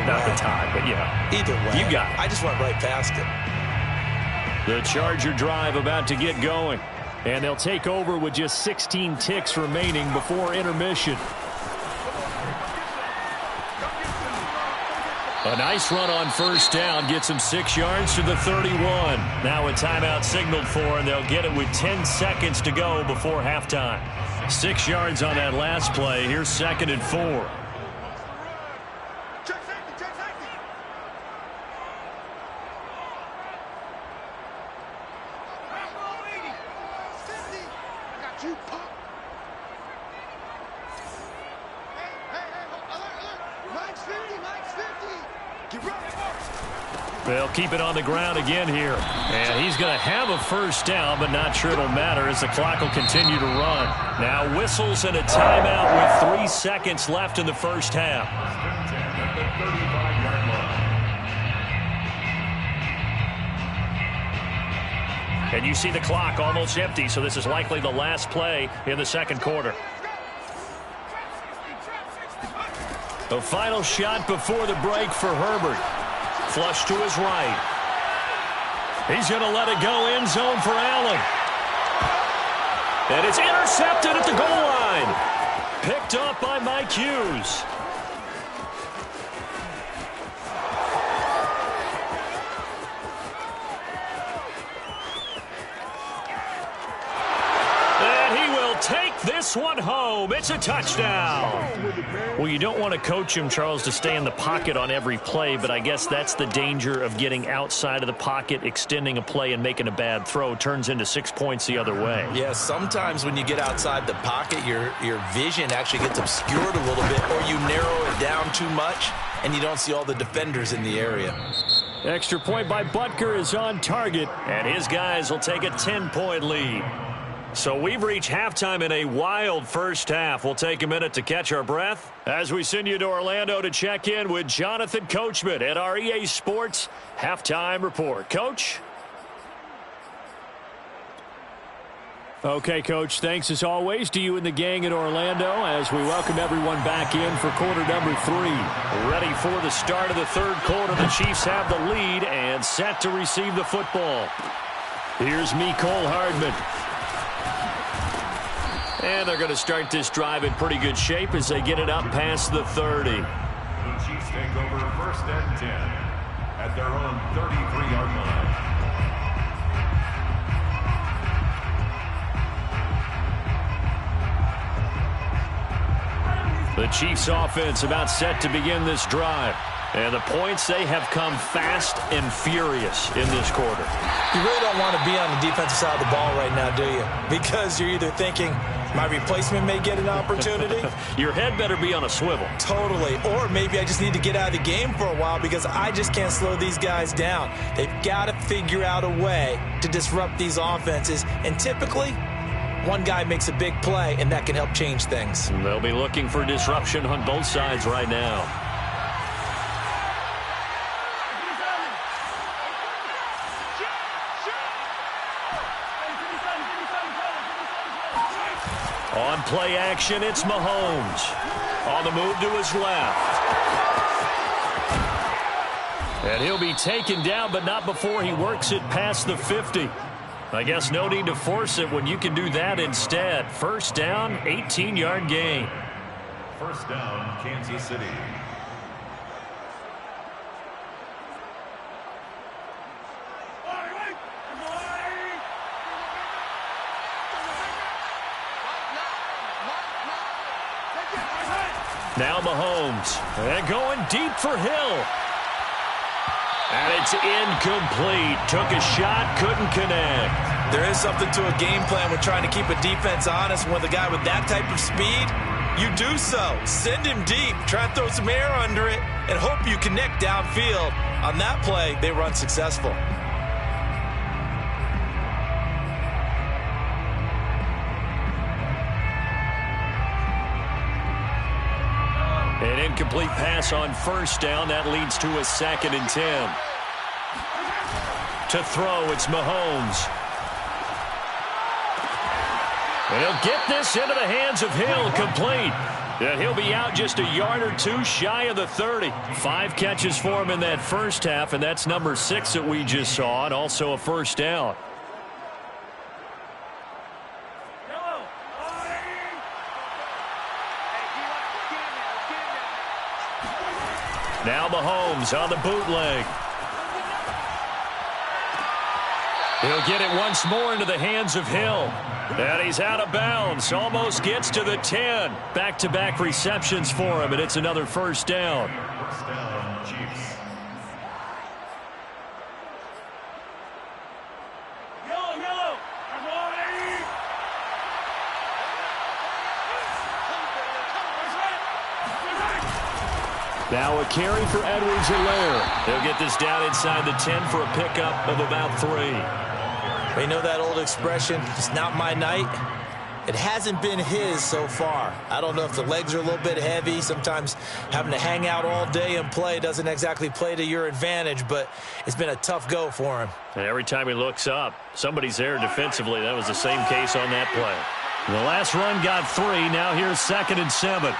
A: Not the tie, but yeah.
B: Either way.
A: You got it.
B: I just went right past it.
A: The Charger drive about to get going. And they'll take over with just 16 ticks remaining before intermission. A nice run on 1st down gets them 6 yards to the 31. Now a timeout signaled for, and they'll get it with 10 seconds to go before halftime. 6 yards on that last play. Here's 2nd and 4. They'll keep it on the ground again here. And he's going to have a 1st down, but not sure it'll matter as the clock will continue to run. Now whistles and a timeout with 3 seconds left in the first half. And you see the clock almost empty, so this is likely the last play in the second quarter. The final shot before the break for Herbert. Flush to his right. He's going to let it go end zone for Allen. And it's intercepted at the goal line. Picked up by Mike Hughes. Take this one home. It's a touchdown. Well, you don't want to coach him, Charles, to stay in the pocket on every play, but I guess that's the danger of getting outside of the pocket, extending a play, and making a bad throw. Turns into 6 points the other way.
B: Yeah, sometimes when you get outside the pocket, your vision actually gets obscured a little bit, or you narrow it down too much, and you don't see all the defenders in the area.
A: Extra point by Butker is on target, and his guys will take a 10-point lead. So we've reached halftime in a wild first half. We'll take a minute to catch our breath as we send you to Orlando to check in with Jonathan Coachman at our EA Sports Halftime Report. Coach?
E: Okay, Coach, thanks as always to you and the gang in Orlando as we welcome everyone back in for quarter number 3.
A: Ready for the start of the third quarter. The Chiefs have the lead and set to receive the football. Here's Mecole Hardman. And they're going to start this drive in pretty good shape as they get it up past the 30.
C: The Chiefs take over 1st and 10 at their own 33-yard line.
A: The Chiefs offense about set to begin this drive. And the points, they have come fast and furious in this quarter.
B: You really don't want to be on the defensive side of the ball right now, do you? Because you're either thinking, my replacement may get an opportunity.
A: Your head better be on a swivel.
B: Totally. Or maybe I just need to get out of the game for a while because I just can't slow these guys down. They've got to figure out a way to disrupt these offenses. And typically, one guy makes a big play, and that can help change things.
A: They'll be looking for disruption on both sides right now. On play action, it's Mahomes. On the move to his left. And he'll be taken down, but not before he works it past the 50. I guess no need to force it when you can do that instead. First down, 18-yard gain.
C: First down, Kansas City.
A: Now Mahomes, and going deep for Hill. And it's incomplete. Took a shot, couldn't connect.
B: There is something to a game plan when trying to keep a defense honest. With a guy with that type of speed, you do so. Send him deep, try to throw some air under it, and hope you connect downfield. On that play, they were unsuccessful.
A: An incomplete pass on first down. That leads to a 2nd and 10. To throw, it's Mahomes. And he'll get this into the hands of Hill, complete. And he'll be out just a yard or two shy of the 30. 5 catches for him in that first half, and that's number 6 that we just saw, and also a first down. Now Mahomes on the bootleg. He'll get it once more into the hands of Hill. And he's out of bounds. Almost gets to the 10. Back-to-back receptions for him, and it's another first down.
C: First down, Chiefs.
A: Now a carry for Edwards-Helaire. He'll get this down inside the 10 for a pickup of about 3.
B: You know that old expression, it's not my night? It hasn't been his so far. I don't know if the legs are a little bit heavy. Sometimes having to hang out all day and play doesn't exactly play to your advantage, but it's been a tough go for him.
A: And every time he looks up, somebody's there defensively. That was the same case on that play. The last run got 3. Now here's 2nd and 7.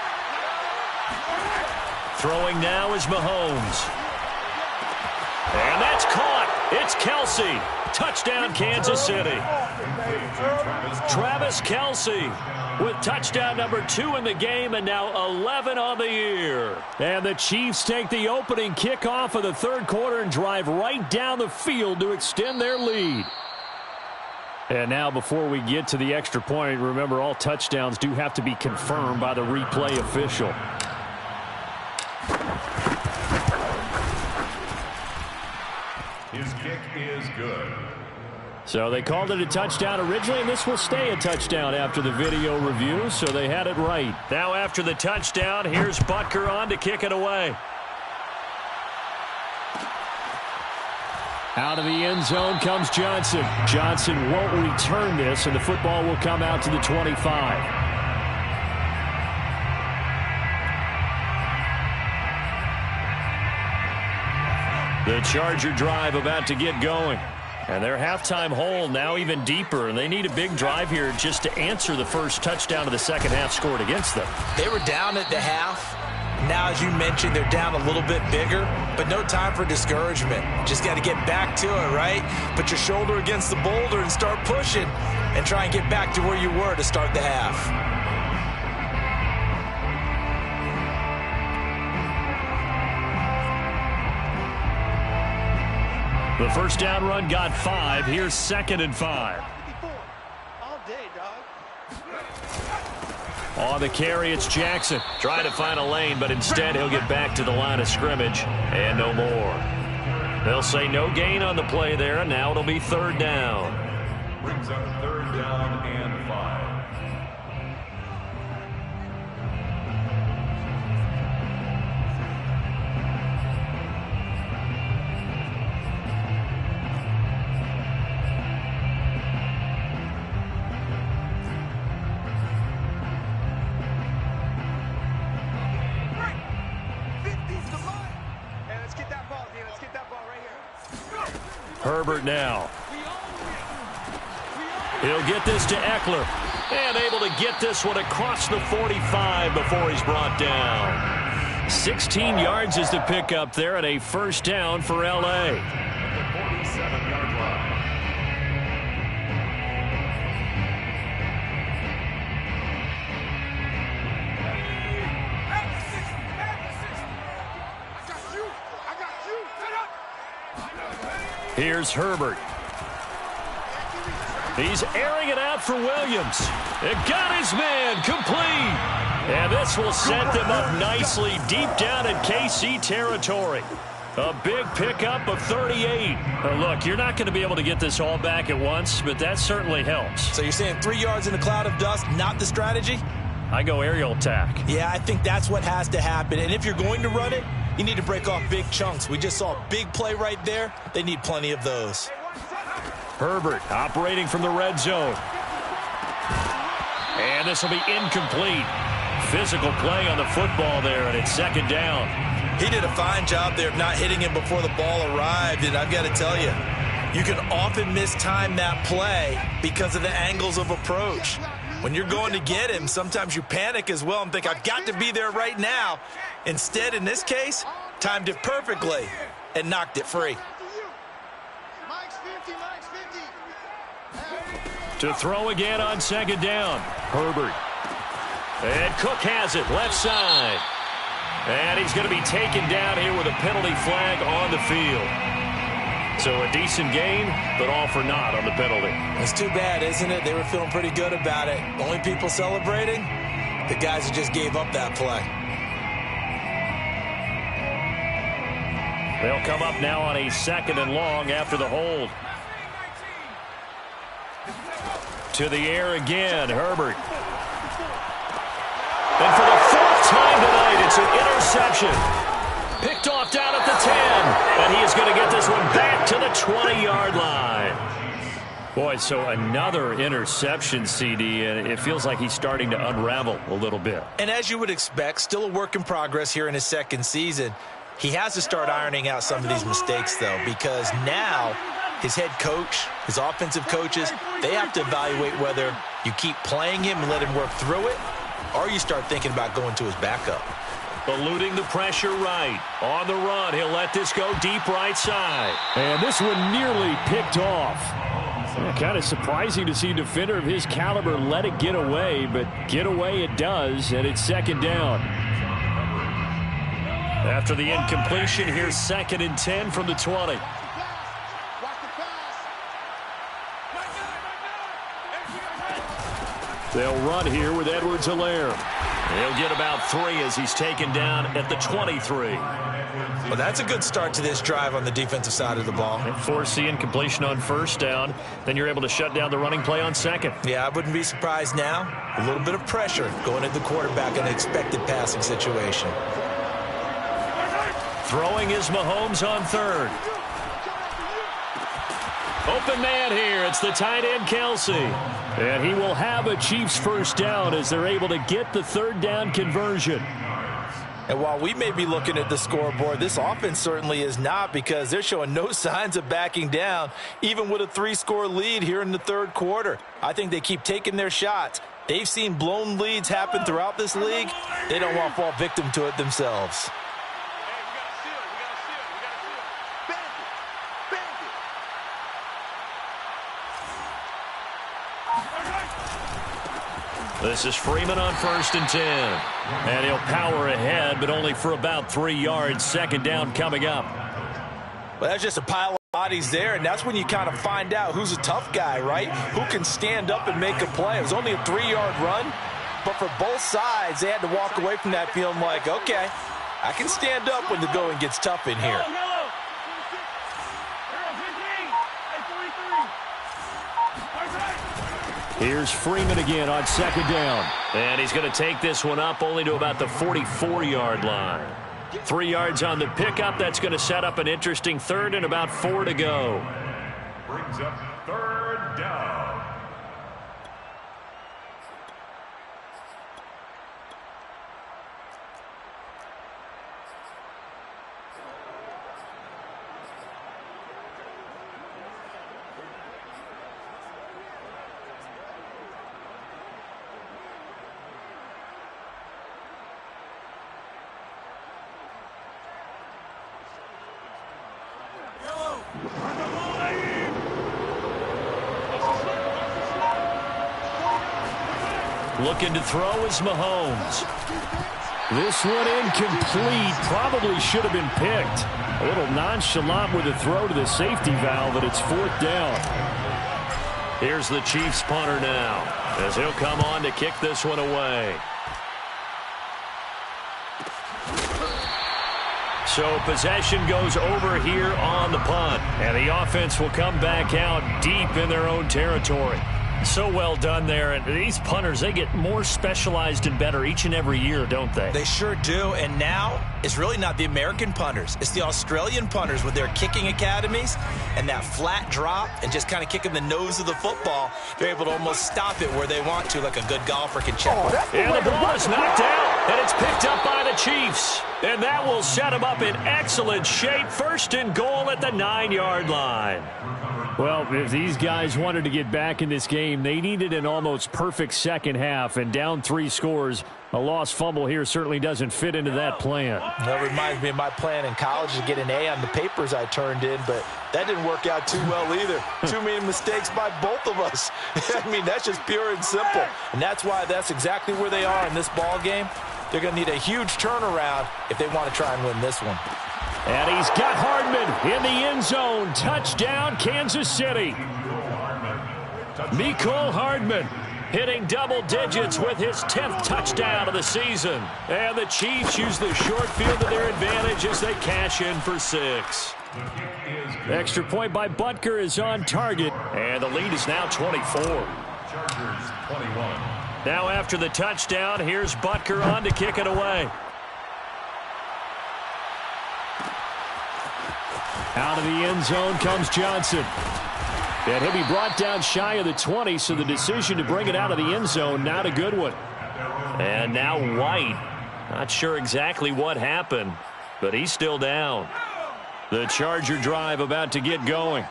A: Throwing now is Mahomes. And that's caught. It's Kelsey. Touchdown, Kansas City. Travis Kelsey with touchdown number 2 in the game and now 11 on the year. And the Chiefs take the opening kickoff of the third quarter and drive right down the field to extend their lead. And now before we get to the extra point, remember all touchdowns do have to be confirmed by the replay official.
C: His kick is good.
E: So they called it a touchdown originally, and this will stay a touchdown after the video review, so they had it right.
A: Now after the touchdown, here's Butker on to kick it away.
E: Out of the end zone comes Johnson. Johnson won't return this, and the football will come out to the 25.
A: The Charger drive about to get going. And their halftime hole now even deeper, and they need a big drive here just to answer the first touchdown of the second half scored against them.
B: They were down at the half. Now, as you mentioned, they're down a little bit bigger, but no time for discouragement. Just got to get back to it, right? Put your shoulder against the boulder and start pushing and try and get back to where you were to start the half.
A: The first down run got 5. Here's 2nd and 5.
D: All day, dog.
A: On the carry, it's Jackson. Trying to find a lane, but instead he'll get back to the line of scrimmage. And no more. They'll say no gain on the play there, and now it'll be 3rd down.
C: Brings up 3rd down and 5.
A: Herbert now. He'll get this to Eckler. And able to get this one across the 45 before he's brought down. 16 yards is the pickup there and a first down for L.A.
C: At the 47-yard line.
A: Here's Herbert. He's airing it out for Williams. It got his man complete. And this will set them up nicely deep down in KC territory. A big pickup of 38. Look, you're not going to be able to get this all back at once, but that certainly helps.
B: So you're saying 3 yards in a cloud of dust, not the strategy?
A: I go aerial attack.
B: Yeah, I think that's what has to happen. And if you're going to run it, you need to break off big chunks. We just saw a big play right there. They need plenty of those.
A: Herbert operating from the red zone. And this will be incomplete. Physical play on the football there, and it's 2nd down.
B: He did a fine job there of not hitting him before the ball arrived, and I've got to tell you, you can often mistime that play because of the angles of approach. When you're going to get him, sometimes you panic as well and think, I've got to be there right now. Instead, in this case, timed it perfectly and knocked it free.
A: To throw again on 2nd down. Herbert. And Cook has it left side. And he's going to be taken down here with a penalty flag on the field. So a decent gain, but all for naught on the penalty.
B: It's too bad, isn't it? They were feeling pretty good about it. Only people celebrating, the guys who just gave up that play.
A: They'll come up now on a 2nd and long after the hold. To the air again, Herbert. And for the 4th time tonight, it's an interception. Picked off down at the 10. And he is going to get this one back to the 20-yard line. Boy, so another interception, CD, and it feels like he's starting to unravel a little bit.
B: And as you would expect, still a work in progress here in his 2nd season. He has to start ironing out some of these mistakes, though, because now his head coach, his offensive coaches, they have to evaluate whether you keep playing him and let him work through it, or you start thinking about going to his backup.
A: Eluding the pressure right. On the run, he'll let this go deep right side.
E: And this one nearly picked off. Kind of surprising to see a defender of his caliber let it get away, but get away it does, and it's second down.
A: After the incompletion, here's 2nd and 10 from the 20.
E: They'll run here with Edwards-Helaire.
A: He'll get about 3 as he's taken down at the 23.
B: Well, that's a good start to this drive on the defensive side of the ball.
A: Force the incompletion on 1st down. Then you're able to shut down the running play on 2nd.
B: Yeah, I wouldn't be surprised now. A little bit of pressure going at the quarterback in an expected passing situation.
A: Throwing is Mahomes on 3rd. Open man here. It's the tight end, Kelsey.
E: And he will have a Chiefs first down as they're able to get the 3rd down conversion.
B: And while we may be looking at the scoreboard, this offense certainly is not, because they're showing no signs of backing down, even with a 3-score lead here in the 3rd quarter. I think they keep taking their shots. They've seen blown leads happen throughout this league. They don't want to fall victim to it themselves.
A: This is Freeman on 1st and 10. And he'll power ahead, but only for about 3 yards. 2nd down coming up.
B: Well, that's just a pile of bodies there, and that's when you kind of find out who's a tough guy, right? Who can stand up and make a play. It was only a 3-yard run, but for both sides, they had to walk away from that feeling like, okay, I can stand up when the going gets tough in here.
E: Here's Freeman again on 2nd down.
A: And he's going to take this one up only to about the 44-yard line. 3 yards on the pickup. That's going to set up an interesting 3rd and about 4 to go.
C: Brings up 3rd down.
A: Looking to throw is Mahomes.
E: This one incomplete. Probably should have been picked. A little nonchalant with a throw to the safety valve, and it's 4th down.
A: Here's the Chiefs punter now, as he'll come on to kick this one away. So possession goes over here on the punt, and the offense will come back out deep in their own territory. So well done there. And these punters, they get more specialized and better each and every year, don't they?
B: They sure do. And now it's really not the American punters. It's the Australian punters with their kicking academies and that flat drop and just kind of kicking the nose of the football. They're able to almost stop it where they want to, like a good golfer can check.
A: And the ball is knocked out, and it's picked up by the Chiefs. And that will set them up in excellent shape. 1st and goal at the 9-yard line.
E: Well, if these guys wanted to get back in this game, they needed an almost perfect second half, and down 3 scores. A lost fumble here certainly doesn't fit into that plan.
B: That reminds me of my plan in college to get an A on the papers I turned in, but that didn't work out too well either. Too many mistakes by both of us. I mean, that's just pure and simple. And that's why that's exactly where they are in this ball game. They're going to need a huge turnaround if they want to try and win this one.
E: And he's got Hardman in the end zone. Touchdown, Kansas City.
A: Mecole Hardman hitting double digits with his 10th touchdown of the season. And the Chiefs use the short field to their advantage as they cash in for 6.
E: Extra point by Butker is on target.
A: And the lead is now 24.
C: Chargers 21.
A: Now after the touchdown, here's Butker on to kick it away.
E: Out of the end zone comes Johnson. And he'll be brought down shy of the 20, so the decision to bring it out of the end zone, not a good one.
A: And now White. Not sure exactly what happened, but he's still down.
E: The Charger drive about to get going.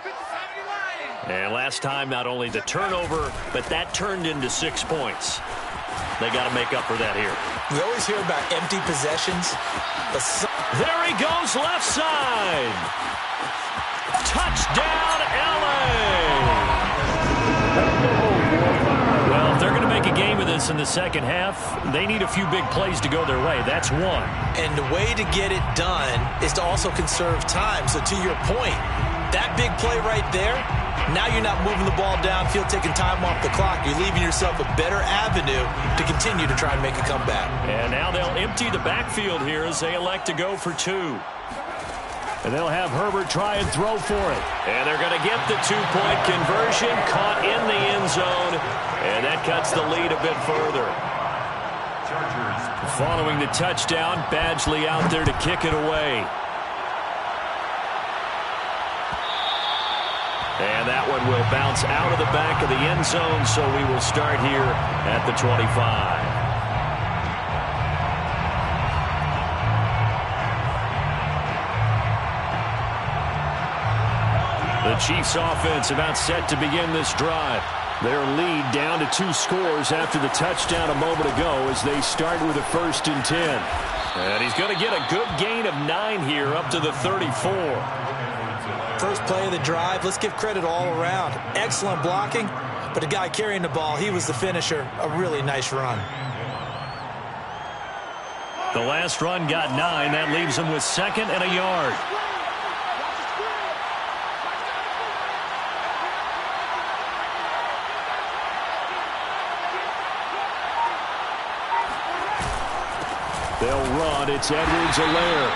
A: And last time, not only the turnover, but that turned into 6 points. They got to make up for that here.
B: We always hear about empty possessions.
A: There he goes, left side. Touchdown, LA! Well, if they're going to make a game of this in the second half, they need a few big plays to go their way. That's one.
B: And the way to get it done is to also conserve time. So to your point, that big play right there, now you're not moving the ball downfield, taking time off the clock. You're leaving yourself a better avenue to continue to try and make a comeback.
A: And now they'll empty the backfield here as they elect to go for two.
E: And they'll have Herbert try and throw for it.
A: And they're going to get the two-point conversion, caught in the end zone, and that cuts the lead a bit further. Following the touchdown, Badgley out there to kick it away. And that one will bounce out of the back of the end zone, so we will start here at the 25. The Chiefs offense about set to begin this drive. Their lead down to 2 scores after the touchdown a moment ago as they start with a 1st and 10. And he's going to get a good gain of 9 here up to the 34.
B: First play of the drive, let's give credit all around. Excellent blocking, but the guy carrying the ball, he was the finisher. A really nice run.
A: The last run got 9. That leaves him with 2nd and a yard. They'll run. It's Edwards-Helaire.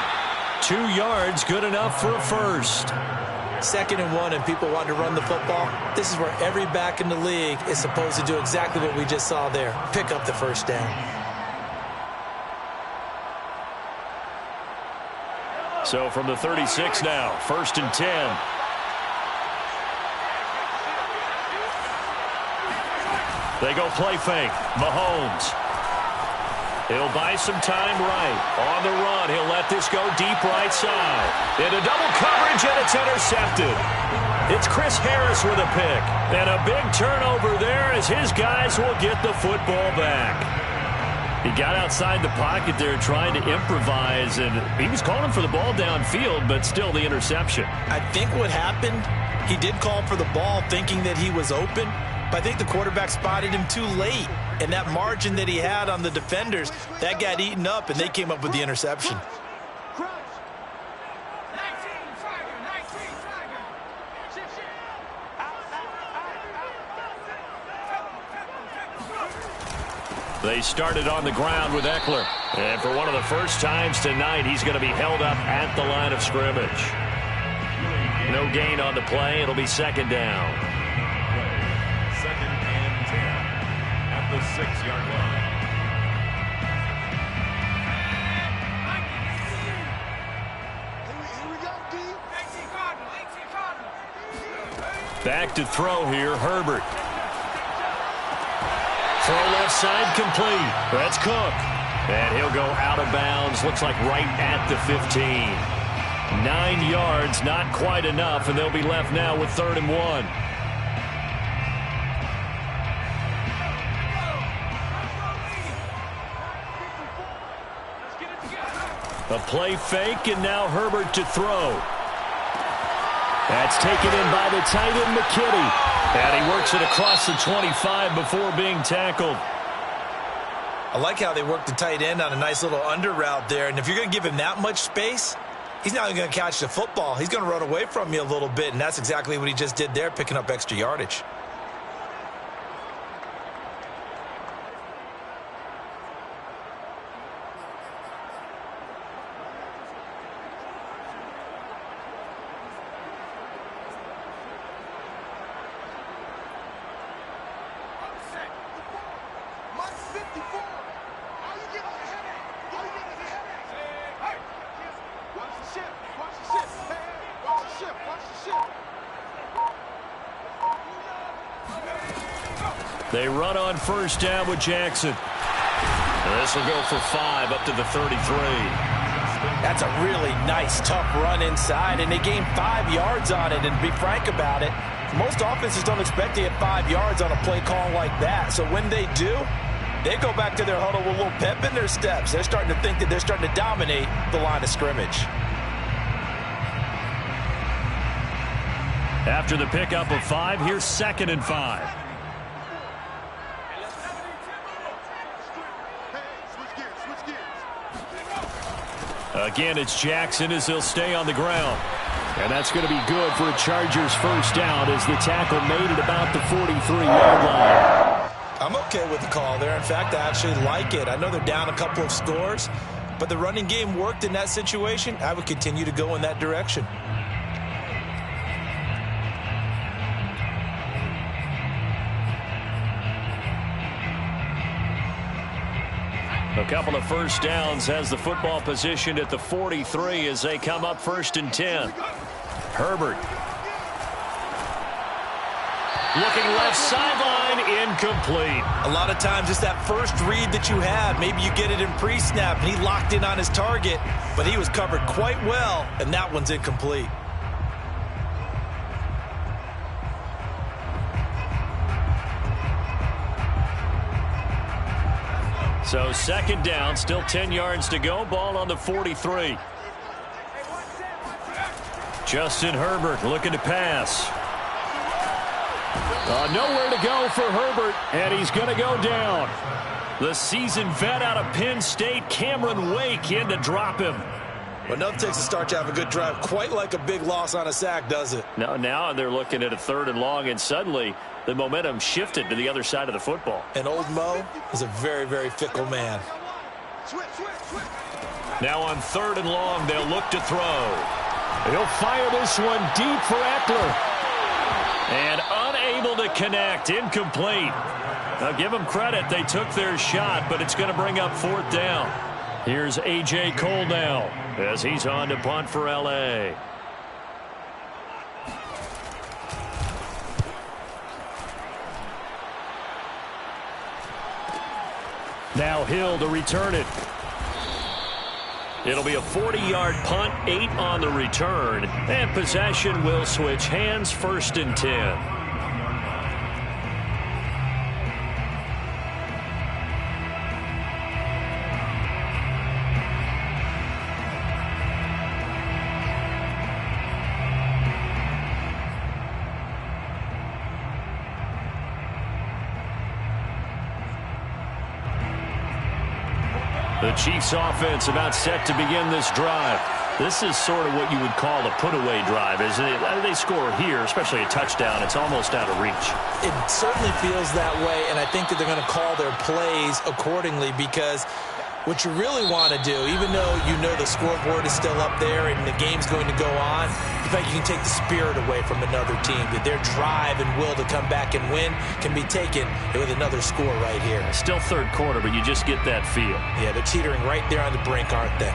A: 2 yards, good enough for a first.
B: 2nd and 1, and people want to run the football. This is where every back in the league is supposed to do exactly what we just saw there. Pick up the first down.
A: So from the 36 now, 1st and 10. They go play fake. Mahomes. He'll buy some time right. On the run, he'll let this go deep right side. Into double coverage, and it's intercepted. It's Chris Harris with a pick. And a big turnover there as his guys will get the football back. He got outside the pocket there trying to improvise, and he was calling for the ball downfield, but still the interception.
B: I think what happened, he did call for the ball thinking that he was open, but I think the quarterback spotted him too late. And that margin that he had on the defenders, that got eaten up, and they came up with the interception.
A: They started on the ground with Eckler. And for one of the first times tonight, he's going to be held up at the line of scrimmage. No gain on the play. It'll be 2nd down.
C: 2nd and 10 at the 6-yard line.
A: Back to throw here, Herbert. Throw left side complete. That's Cook. And he'll go out of bounds. Looks like right at the 15. 9 yards, not quite enough, and they'll be left now with 3rd and 1. A play fake, and now Herbert to throw. That's taken in by the tight end, McKitty. And he works it across the 25 before being tackled.
B: I like how they worked the tight end on a nice little under route there. And if you're going to give him that much space, he's not even going to catch the football. He's going to run away from you a little bit, and that's exactly what he just did there, picking up extra yardage.
A: They run on 1st down with Jackson. And this will go for 5 up to the 33.
B: That's a really nice, tough run inside, and they gained 5 yards on it. And to be frank about it, most offenses don't expect to get 5 yards on a play call like that. So when they do, They go back to their huddle with a little pep in their steps. They're starting to think that they're starting to dominate the line of scrimmage.
E: After the pickup of 5, here's 2nd and 5. Again, it's Jackson as he'll stay on the ground. And that's going to be good for a Chargers first down as the tackle made it about the 43-yard line.
B: I'm okay with the call there. In fact, I actually like it. I know they're down a couple of scores, but the running game worked in that situation. I would continue to go in that direction.
A: A couple of first downs has the football positioned at the 43 as they come up 1st and 10. Herbert. Looking left sideline, incomplete.
B: A lot of times it's that first read that you have. Maybe you get it in pre-snap, and he locked in on his target, but he was covered quite well, and that one's incomplete.
A: So 2nd down, still 10 yards to go. Ball on the 43. Justin Herbert looking to pass. Nowhere to go for Herbert, and he's going to go down. The seasoned vet out of Penn State, Cameron Wake, in to drop him.
B: Well, nothing takes a start to have a good drive quite like a big loss on a sack, does it?
A: No, now they're looking at a 3rd and long, and suddenly the momentum shifted to the other side of the football.
B: And old Mo is a very, very fickle man.
A: Now on 3rd and long, they'll look to throw.
E: He'll fire this one deep for Eckler.
A: And unable to connect, incomplete. Now give them credit, they took their shot, but it's going to bring up 4th down.
E: Here's A.J. Cole now as he's on to punt for L.A. Now Hill to return it.
A: It'll be a 40-yard punt, 8 on the return, and possession will switch hands, 1st and 10. The Chiefs offense about set to begin this drive. This is sort of what you would call a put-away drive, isn't it? They score here, especially a touchdown. It's almost out of reach.
B: It certainly feels that way, and I think that they're going to call their plays accordingly because what you really want to do, even though you know the scoreboard is still up there and the game's going to go on, in fact, you can take the spirit away from another team. That their drive and will to come back and win can be taken with another score right here.
A: Still 3rd quarter, but you just get that feel.
B: Yeah, they're teetering right there on the brink, aren't they?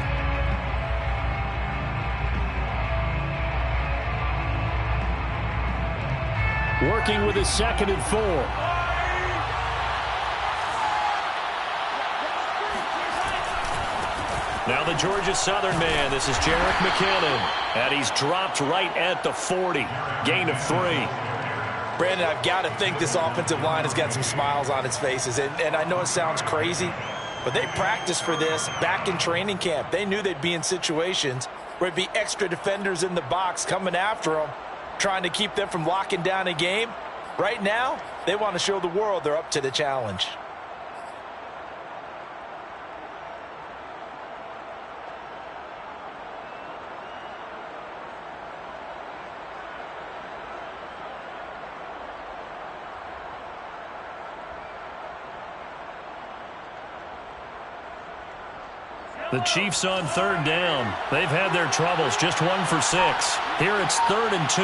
E: Working with his 2nd and 4.
A: Now the Georgia Southern man, this is Jerick McKinnon, and he's dropped right at the 40. Gain of 3.
B: Brandon, I've got to think this offensive line has got some smiles on its faces, and I know it sounds crazy, but they practiced for this back in training camp. They knew they'd be in situations where it'd be extra defenders in the box coming after them, trying to keep them from locking down a game. Right now, they want to show the world they're up to the challenge.
A: The Chiefs on 3rd down. They've had their troubles, just 1 for 6. Here it's 3rd and 2.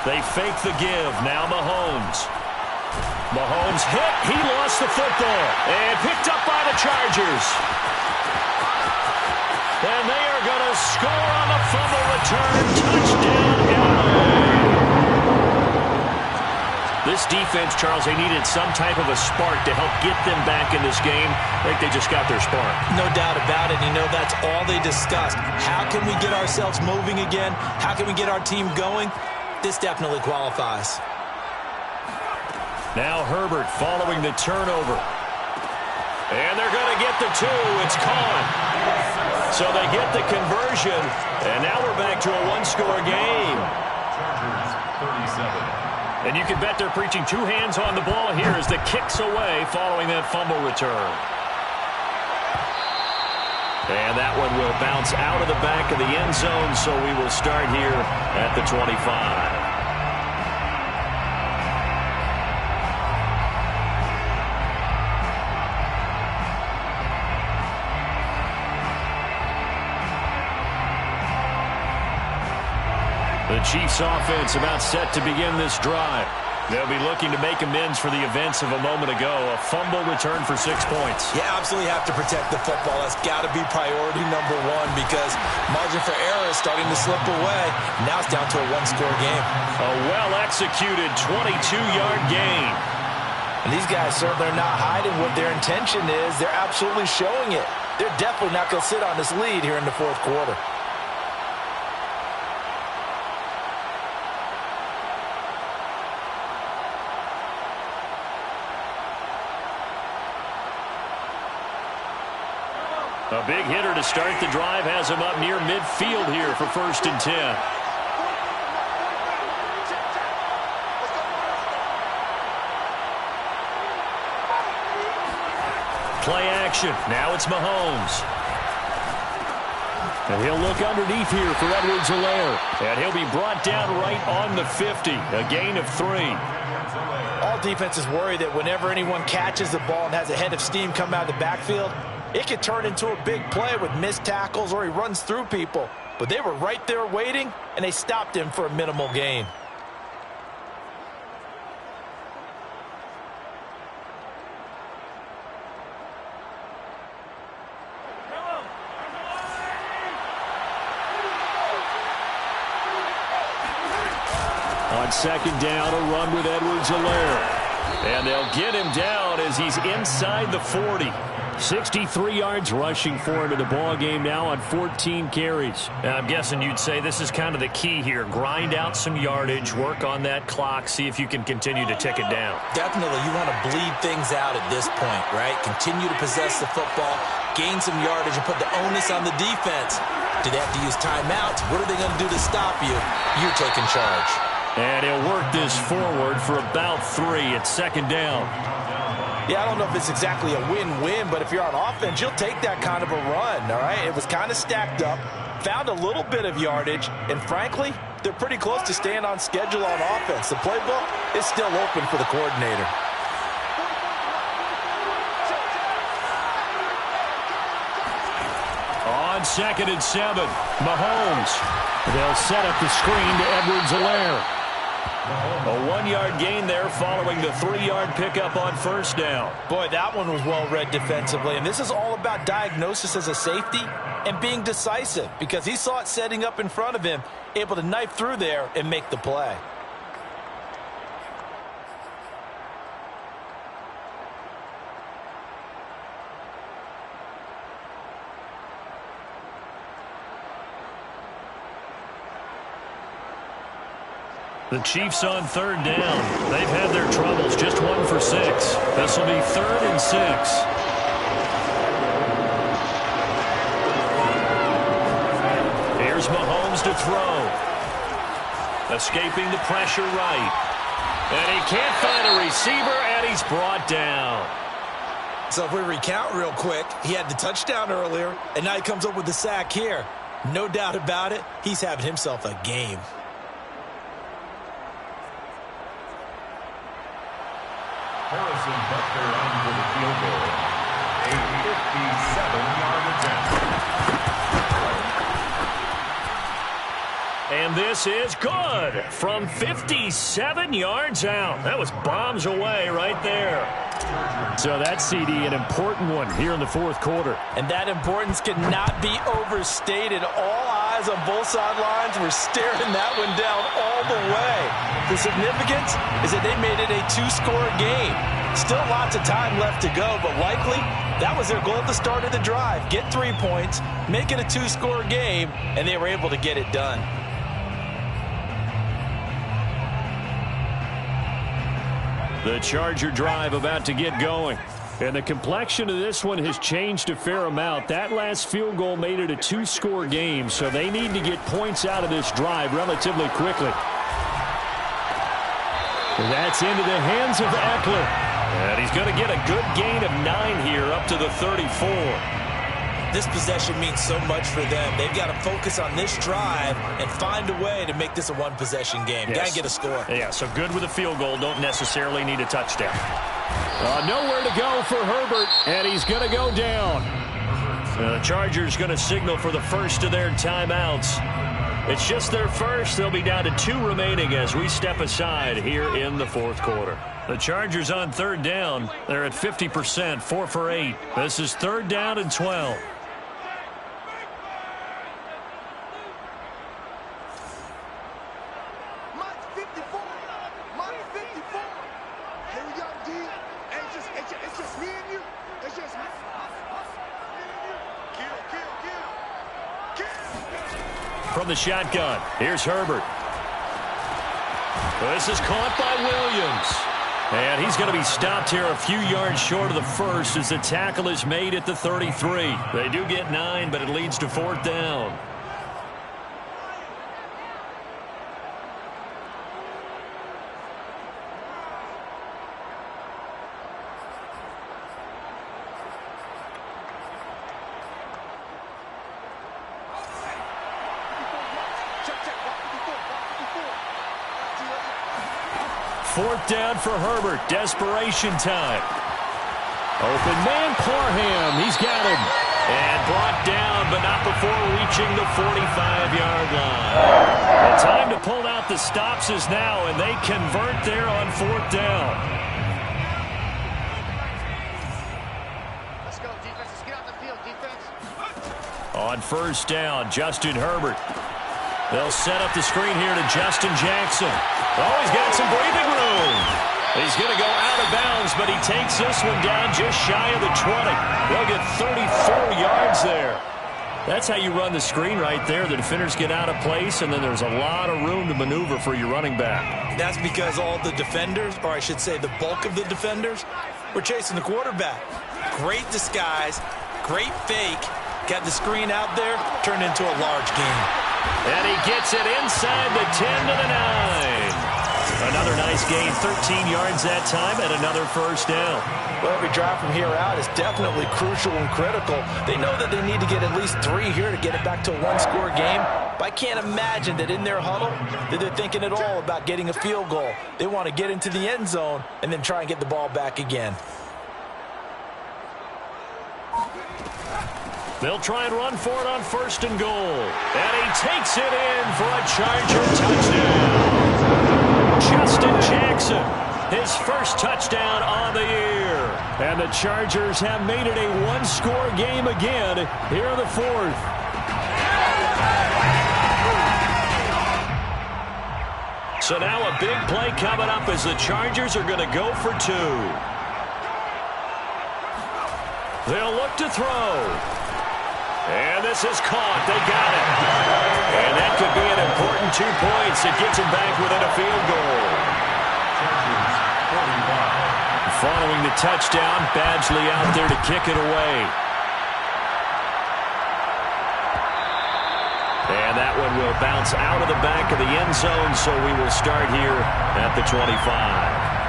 A: They fake the give. Now Mahomes. Mahomes hit. He lost the football. And picked up by the Chargers. And they are going to score on the fumble return. Touchdown, LA. This defense, Charles, they needed some type of a spark to help get them back in this game. I think they just got their spark.
B: No doubt about it. You know, that's all they discussed. How can we get ourselves moving again? How can we get our team going? This definitely qualifies.
A: Now Herbert following the turnover. And they're going to get the 2. It's caught. So they get the conversion. And now we're back to a one-score game.
C: Chargers 37.
A: And you can bet they're preaching 2 hands on the ball here as the kick's away following that fumble return. And that one will bounce out of the back of the end zone, so we will start here at the 25. The Chiefs offense about set to begin this drive. They'll be looking to make amends for the events of a moment ago. A fumble return for 6 points.
B: Yeah, absolutely have to protect the football. That's got to be priority number 1 because margin for error is starting to slip away. Now it's down to a one-score game.
A: A well-executed 22-yard gain.
B: And these guys certainly are not hiding what their intention is. They're absolutely showing it. They're definitely not going to sit on this lead here in the fourth quarter.
A: A big hitter to start the drive has him up near midfield here for 1st and 10. Play action. Now it's Mahomes. And he'll look underneath here for Edwards-Helaire. And he'll be brought down right on the 50. A gain of 3.
B: All defenses worry that whenever anyone catches the ball and has a head of steam come out of the backfield, it could turn into a big play with missed tackles or he runs through people. But they were right there waiting, and they stopped him for a minimal gain.
A: On 2nd down, a run with Edwards-Helaire. And they'll get him down as he's inside the 40. 63 yards rushing for him in the ball game now on 14 carries. Now, I'm guessing you'd say this is kind of the key here. Grind out some yardage, work on that clock, see if you can continue to tick it down.
B: Definitely, you want to bleed things out at this point, right? Continue to possess the football, gain some yardage, and put the onus on the defense. Do they have to use timeouts? What are they going to do to stop you? You're taking charge.
A: And he'll work this forward for about 3 at 2nd down.
B: Yeah, I don't know if it's exactly a win-win, but if you're on offense, you'll take that kind of a run, all right? It was kind of stacked up, found a little bit of yardage, and frankly, they're pretty close to staying on schedule on offense. The playbook is still open for the coordinator.
A: On 2nd and 7, Mahomes. They'll set up the screen to Edwards-Helaire. A 1-yard gain there following the 3-yard pickup on 1st down.
B: Boy, that one was well read defensively. And this is all about diagnosis as a safety and being decisive because he saw it setting up in front of him, able to knife through there and make the play.
A: The Chiefs on 3rd down. They've had their troubles, just 1 for 6. This will be 3rd and 6. Here's Mahomes to throw. Escaping the pressure right. And he can't find a receiver, and he's brought down.
B: So if we recount real quick, he had the touchdown earlier, and now he comes up with the sack here. No doubt about it, he's having himself a game.
C: Harrison Butker on for the field goal. A 57-yard attempt.
A: And this is good from 57 yards out. That was bombs away right there. So that CD, an important one here in the 4th quarter.
B: And that importance cannot be overstated. All eyes on both sidelines were staring that one down all the way. The significance is that they made it a 2-score game. Still lots of time left to go, but likely that was their goal at the start of the drive. Get 3 points, make it a 2-score game, and they were able to get it done.
A: The Charger drive about to get going.
E: And the complexion of this one has changed a fair amount. That last field goal made it a two-score game, so they need to get points out of this drive relatively quickly. And that's into the hands of Eckler.
A: And he's going to get a good gain of 9 here up to the 34.
B: This possession means so much for them. They've got to focus on this drive and find a way to make this a one-possession game.
A: Yes.
B: Got to get a score.
A: Yeah, so good with a field goal. Don't necessarily need a touchdown.
E: Nowhere to go for Herbert, and he's going to go down.
A: The Chargers going to signal for the first of their timeouts. It's just their first. They'll be down to 2 remaining as we step aside here in the fourth quarter. The Chargers on third down. They're at 50%, 4 for 8. This is third down and 12. From the shotgun, here's Herbert. This is caught by Williams. And he's going to be stopped here a few yards short of the first as the tackle is made at the 33. They do get 9, but it leads to fourth down. Fourth down for Herbert. Desperation time. Open man, Parham. He's got him. And brought down, but not before reaching the 45-yard line. The time to pull out the stops is now, and they convert there on fourth down.
D: Let's go, defense. Let's get out the field, defense.
A: On first down, Justin Herbert. They'll set up the screen here to Justin Jackson. Oh, he's got some breathing room. He's going to go out of bounds, but he takes this one down just shy of the 20. They'll get 34 yards there. That's how you run the screen right there. The defenders get out of place, and then there's a lot of room to maneuver for your running back.
B: That's because all the defenders, or I should say the bulk of the defenders, were chasing the quarterback. Great disguise, great fake. Got the screen out there, turned into a large game.
A: And he gets it inside the 10 to the 9. Another nice gain, 13 yards that time, and another first down.
B: Well, every drive from here out is definitely crucial and critical. They know that they need to get at least 3 here to get it back to a one-score game. But I can't imagine that in their huddle that they're thinking at all about getting a field goal. They want to get into the end zone and then try and get the ball back again.
A: They'll try and run for it on first and goal. And he takes it in for a Charger touchdown. Justin Jackson, his first touchdown on the year.
E: And the Chargers have made it a one-score game again here in the fourth.
A: So now a big play coming up as the Chargers are going to go for 2. They'll look to throw. And this is caught. They got it. And that could be an important 2 points. It gets them back within a field goal. Following the touchdown, Badgley out there to kick it away. And that one will bounce out of the back of the end zone, so we will start here at the 25.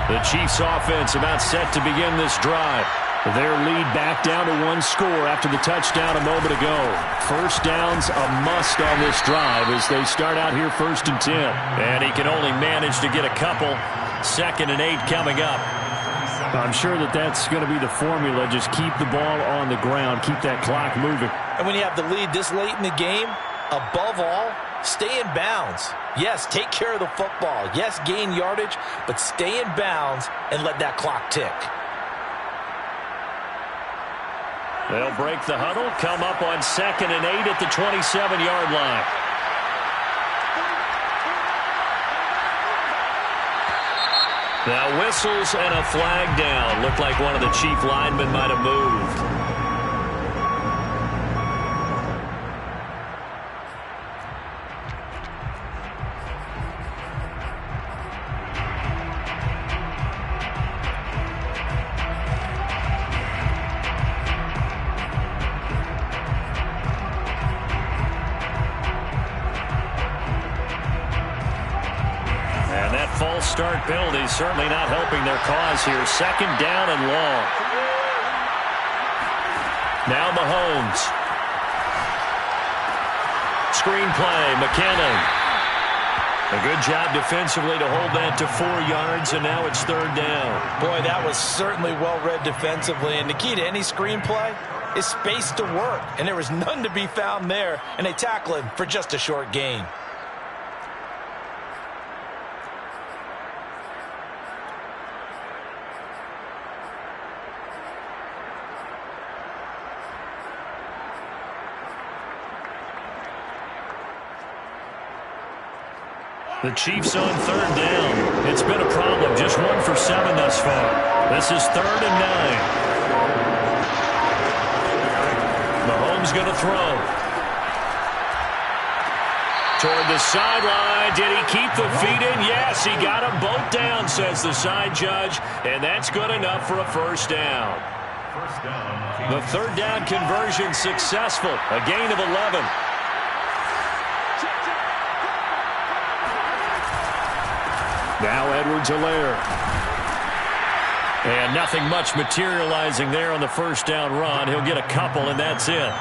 A: The Chiefs offense about set to begin this drive.
E: Their lead back down to 1 score after the touchdown a moment ago. First down's a must on this drive as they start out here 1st and 10.
A: And he can only manage to get a couple. 2nd and 8 coming up.
E: I'm sure that that's going to be the formula. Just keep the ball on the ground. Keep that clock moving.
B: And when you have the lead this late in the game, above all, stay in bounds. Yes, take care of the football. Yes, gain yardage, but stay in bounds and let that clock tick.
A: They'll break the huddle, come up on 2nd and 8 at the 27-yard line. Now whistles and a flag down. Looked like one of the chief linemen might have moved. False start penalty certainly not helping their cause here. Second down and long. Now Mahomes. Screen play, McKinnon. A good job defensively to hold that to 4 yards, and now it's third down.
B: Boy, that was certainly well read defensively, and the key to any screenplay is space to work, and there was none to be found there, and they tackle him for just a short gain.
A: The Chiefs on third down. It's been a problem. Just 1 for 7 thus far. This is 3rd and 9. Mahomes going to throw. Toward the sideline. Did he keep the feet in? Yes, he got them both down, says the side judge. And that's good enough for a first down. The third down conversion successful. A gain of 11. Now Edwards-Helaire. And nothing much materializing there on the first down run. He'll get a couple, and that's it.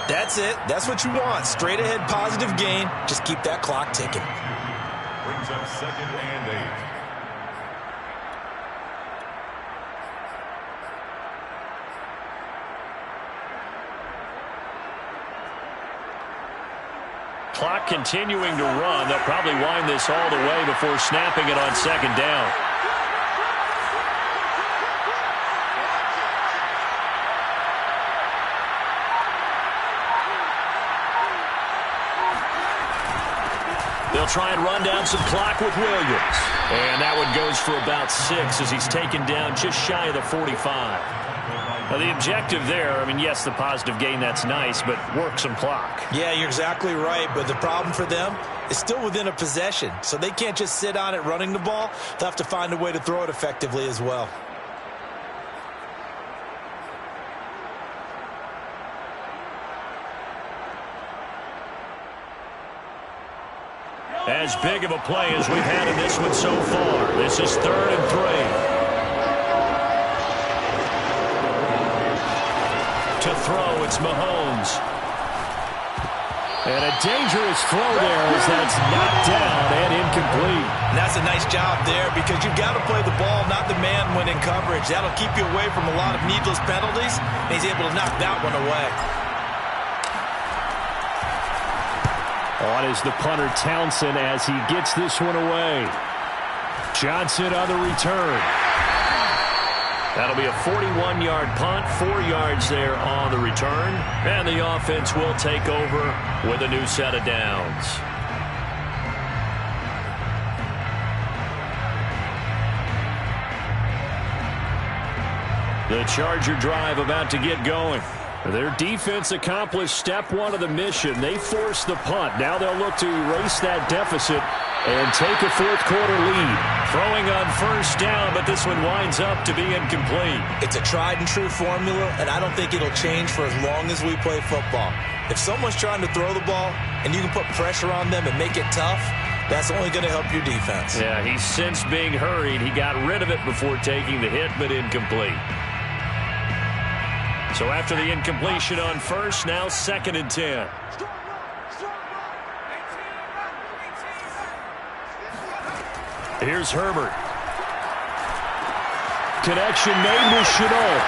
B: That's it. That's what you want. Straight ahead positive gain. Just keep that clock ticking.
C: Brings up 2nd and 8.
A: Clock continuing to run. They'll probably wind this all the way before snapping it on second down. They'll try and run down some clock with Williams. And that one goes for about 6 as he's taken down just shy of the 45. Now, the objective there, I mean, yes, the positive gain, that's nice, but work some clock.
B: Yeah, you're exactly right, but the problem for them is still within a possession, so they can't just sit on it running the ball. They'll have to find a way to throw it effectively as well.
A: As big of a play as we've had in this one so far. This is 3rd and 3. To throw, it's Mahomes. And a dangerous throw there as that's knocked down and incomplete.
B: And that's a nice job there because you've got to play the ball, not the man when in coverage. That'll keep you away from a lot of needless penalties, and he's able to knock that one away.
E: On is the punter Townsend as he gets this one away. Johnson on the return.
A: That'll be a 41-yard punt, 4 yards there on the return. And the offense will take over with a new set of downs. The Charger drive about to get going. Their defense accomplished step 1 of the mission. They forced the punt. Now they'll look to erase that deficit and take a 4th quarter lead. Throwing on first down, but this one winds up to be incomplete.
B: It's a tried and true formula, and I don't think it'll change for as long as we play football. If someone's trying to throw the ball and you can put pressure on them and make it tough, that's only going to help your defense.
A: Yeah, he's since being hurried. He got rid of it before taking the hit, but incomplete. So after the incompletion on first, now 2nd and 10. Here's Herbert. Connection made with Shenault.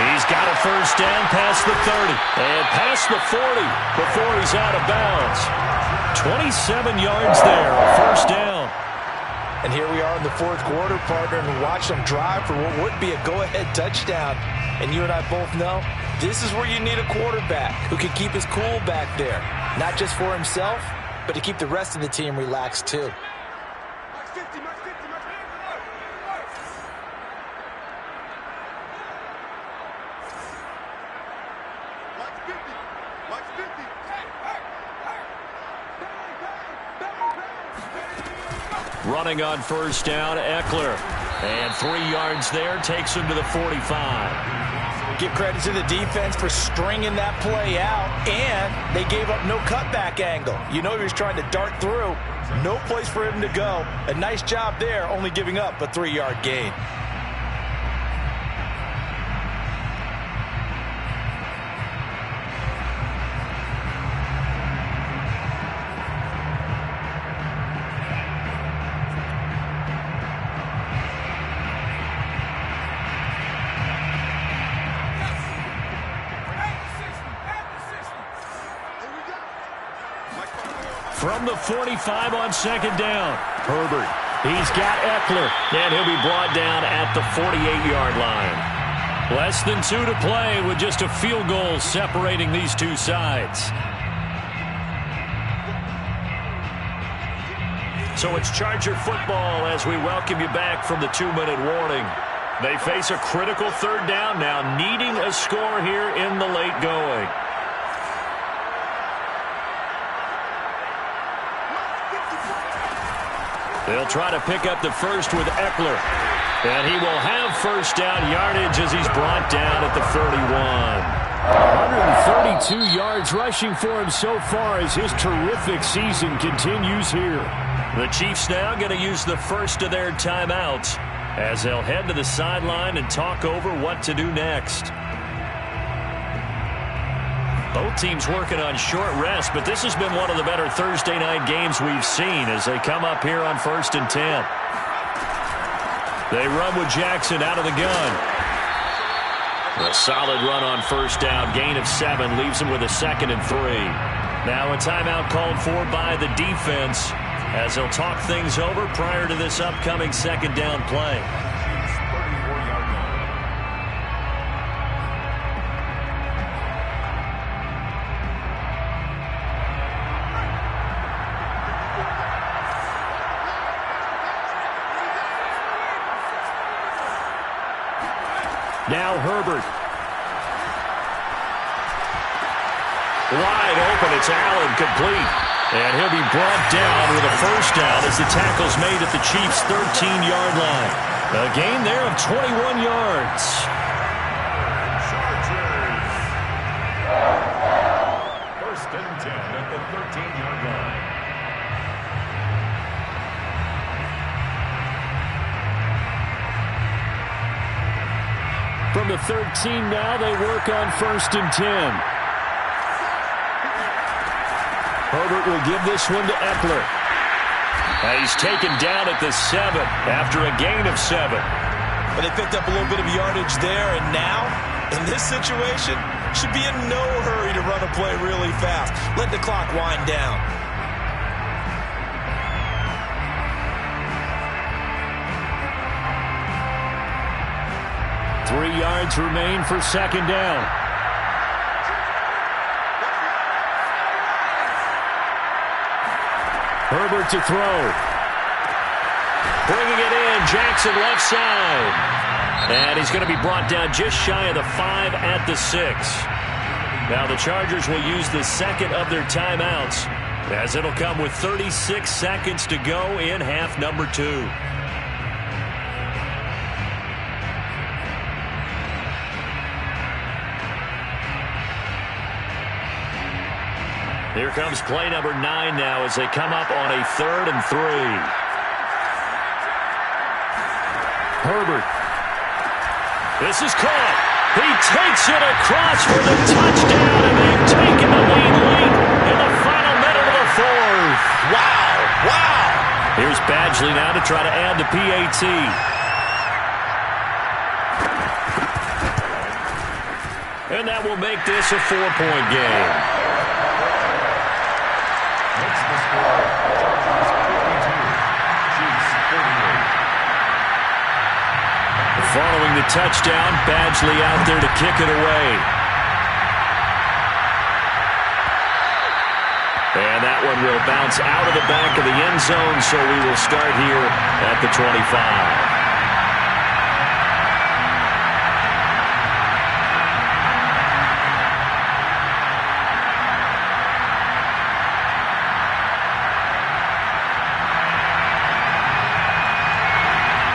A: He's got a first down past the 30 and past the 40 before he's out of bounds. 27 yards there, first down.
B: And here we are in the 4th quarter, partner, and watch them drive for what would be a go-ahead touchdown. And you and I both know this is where you need a quarterback who can keep his cool back there. Not just for himself, but to keep the rest of the team relaxed too.
A: Running on first down, Eckler. And 3 yards there, takes him to the 45.
B: Give credit to the defense for stringing that play out, and they gave up no cutback angle. You know he was trying to dart through. No place for him to go. A nice job there, only giving up a 3-yard gain.
A: From the 45 on second down, Herbert. He's got Eckler, and he'll be brought down at the 48-yard line. Less than 2 to play with just a field goal separating these two sides. So it's Charger football as we welcome you back from the 2-minute warning. They face a critical third down now, needing a score here in the late going. They'll try to pick up the first with Eckler. And he will have first down yardage as he's brought down at the 31.
E: 132 yards rushing for him so far as his terrific season continues here.
A: The Chiefs now going to use the first of their timeouts as they'll head to the sideline and talk over what to do next. Both teams working on short rest, but this has been one of the better Thursday night games we've seen as they come up here on 1st and 10. They run with Jackson out of the gun. A solid run on first down. Gain of 7 leaves him with a 2nd and 3. Now a timeout called for by the defense as they'll talk things over prior to this upcoming 2nd down play.
E: Now Herbert.
A: Wide open, it's Allen, complete. And he'll be brought down with a first down as the tackle's made at the Chiefs' 13-yard line. A gain there of 21 yards.
C: Chargers. 1st and 10 at the 13-yard line.
E: From the 13 now, they work on 1st and 10. Herbert will give this one to Eckler.
A: He's taken down at the 7 after a gain of 7.
B: But they picked up a little bit of yardage there, and now, in this situation, should be in no hurry to run a play really fast. Let the clock wind down.
E: Three yards remain for 2nd down. Herbert to throw.
A: Bringing it in, Jackson left side. And he's going to be brought down just shy of the 5 at the 6. Now the Chargers will use the 2nd of their timeouts as it'll come with 36 seconds to go in half number 2. Here comes play number 9 now as they come up on a 3rd and 3.
E: Herbert.
A: This is caught. He takes it across for the touchdown, and they've taken the lead late in the final minute of the 4th.
B: Wow, wow.
A: Here's Badgley now to try to add the PAT. And that will make this a 4-point game. Following the touchdown, Badgley out there to kick it away. And that one will bounce out of the back of the end zone, so we will start here at the 25.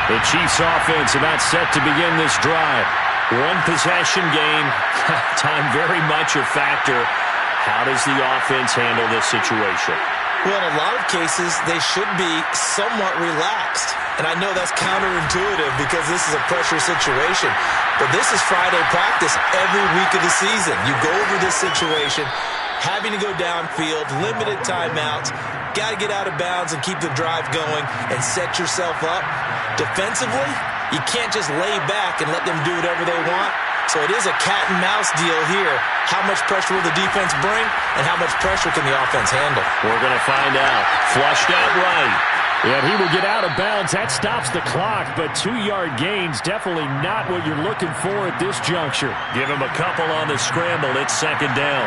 A: The Chiefs offense about set to begin this drive. One possession game. Time very much a factor. How does the offense handle this situation?
B: Well, in a lot of cases, they should be somewhat relaxed. And I know that's counterintuitive because this is a pressure situation. But this is Friday practice every week of the season. You go over this situation, having to go downfield, limited timeouts, got to get out of bounds and keep the drive going and set yourself up. Defensively, you can't just lay back and let them do whatever they want. So it is a cat-and-mouse deal here. How much pressure will the defense bring, and how much pressure can the offense handle?
A: We're going to find out. Flushed out right.
E: Yeah, he will get out of bounds. That stops the clock, but 2-yard gains, definitely not what you're looking for at this juncture.
A: Give him a couple on the scramble. It's second down.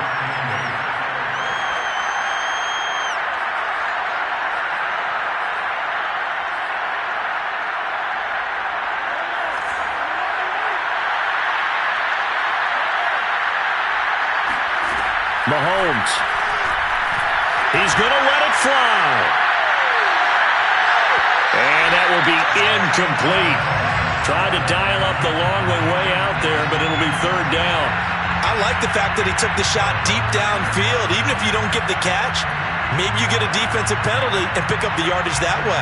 A: Mahomes. He's going to let it fly. And that will be incomplete. Tried to dial up the long way out there, but it'll be third down.
B: I like the fact that he took the shot deep downfield. Even if you don't get the catch, maybe you get a defensive penalty and pick up the yardage that way.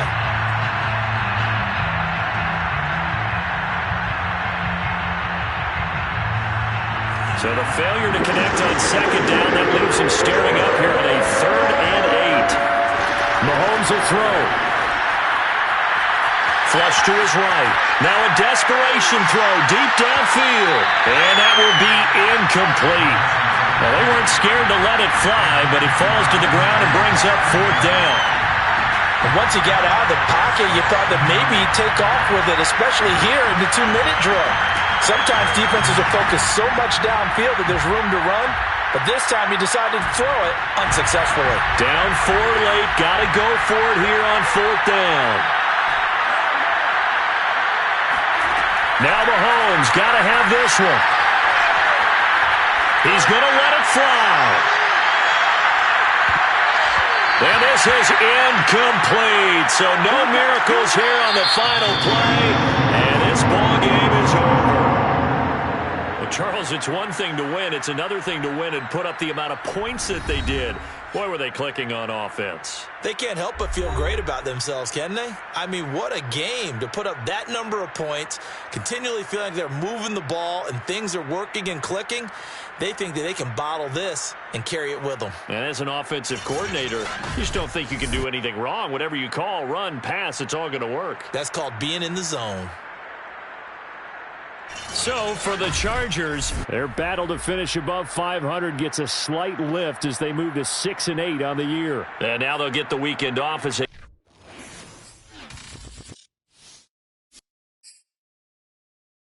A: So the failure to connect on second down, that leaves him staring up here on a 3rd and 8.
E: Mahomes will throw.
A: Flush to his right. Now a desperation throw deep downfield. And that will be incomplete. Well, they weren't scared to let it fly, but he falls to the ground and brings up 4th down.
B: And once he got out of the pocket, you thought that maybe he'd take off with it, especially here in the 2-minute drill. Sometimes defenses are focused so much downfield that there's room to run, but this time he decided to throw it unsuccessfully.
A: Down 4 late, got to go for it here on 4th down. Now Mahomes got to have this one. He's going to let it fly. And this is incomplete. So no miracles here on the final play. And this ball game is over. Well, Charles, it's one thing to win. It's another thing to win and put up the amount of points that they did. Boy, were they clicking on offense.
B: They can't help but feel great about themselves, can they? I mean, what a game to put up that number of points, continually feeling like they're moving the ball and things are working and clicking. They think that they can bottle this and carry it with them.
A: And as an offensive coordinator, you just don't think you can do anything wrong. Whatever you call, run, pass, it's all going to work.
B: That's called being in the zone.
E: So for the Chargers, their battle to finish above 500 gets a slight lift as they move to 6-8 on the year.
A: And now they'll get the weekend off as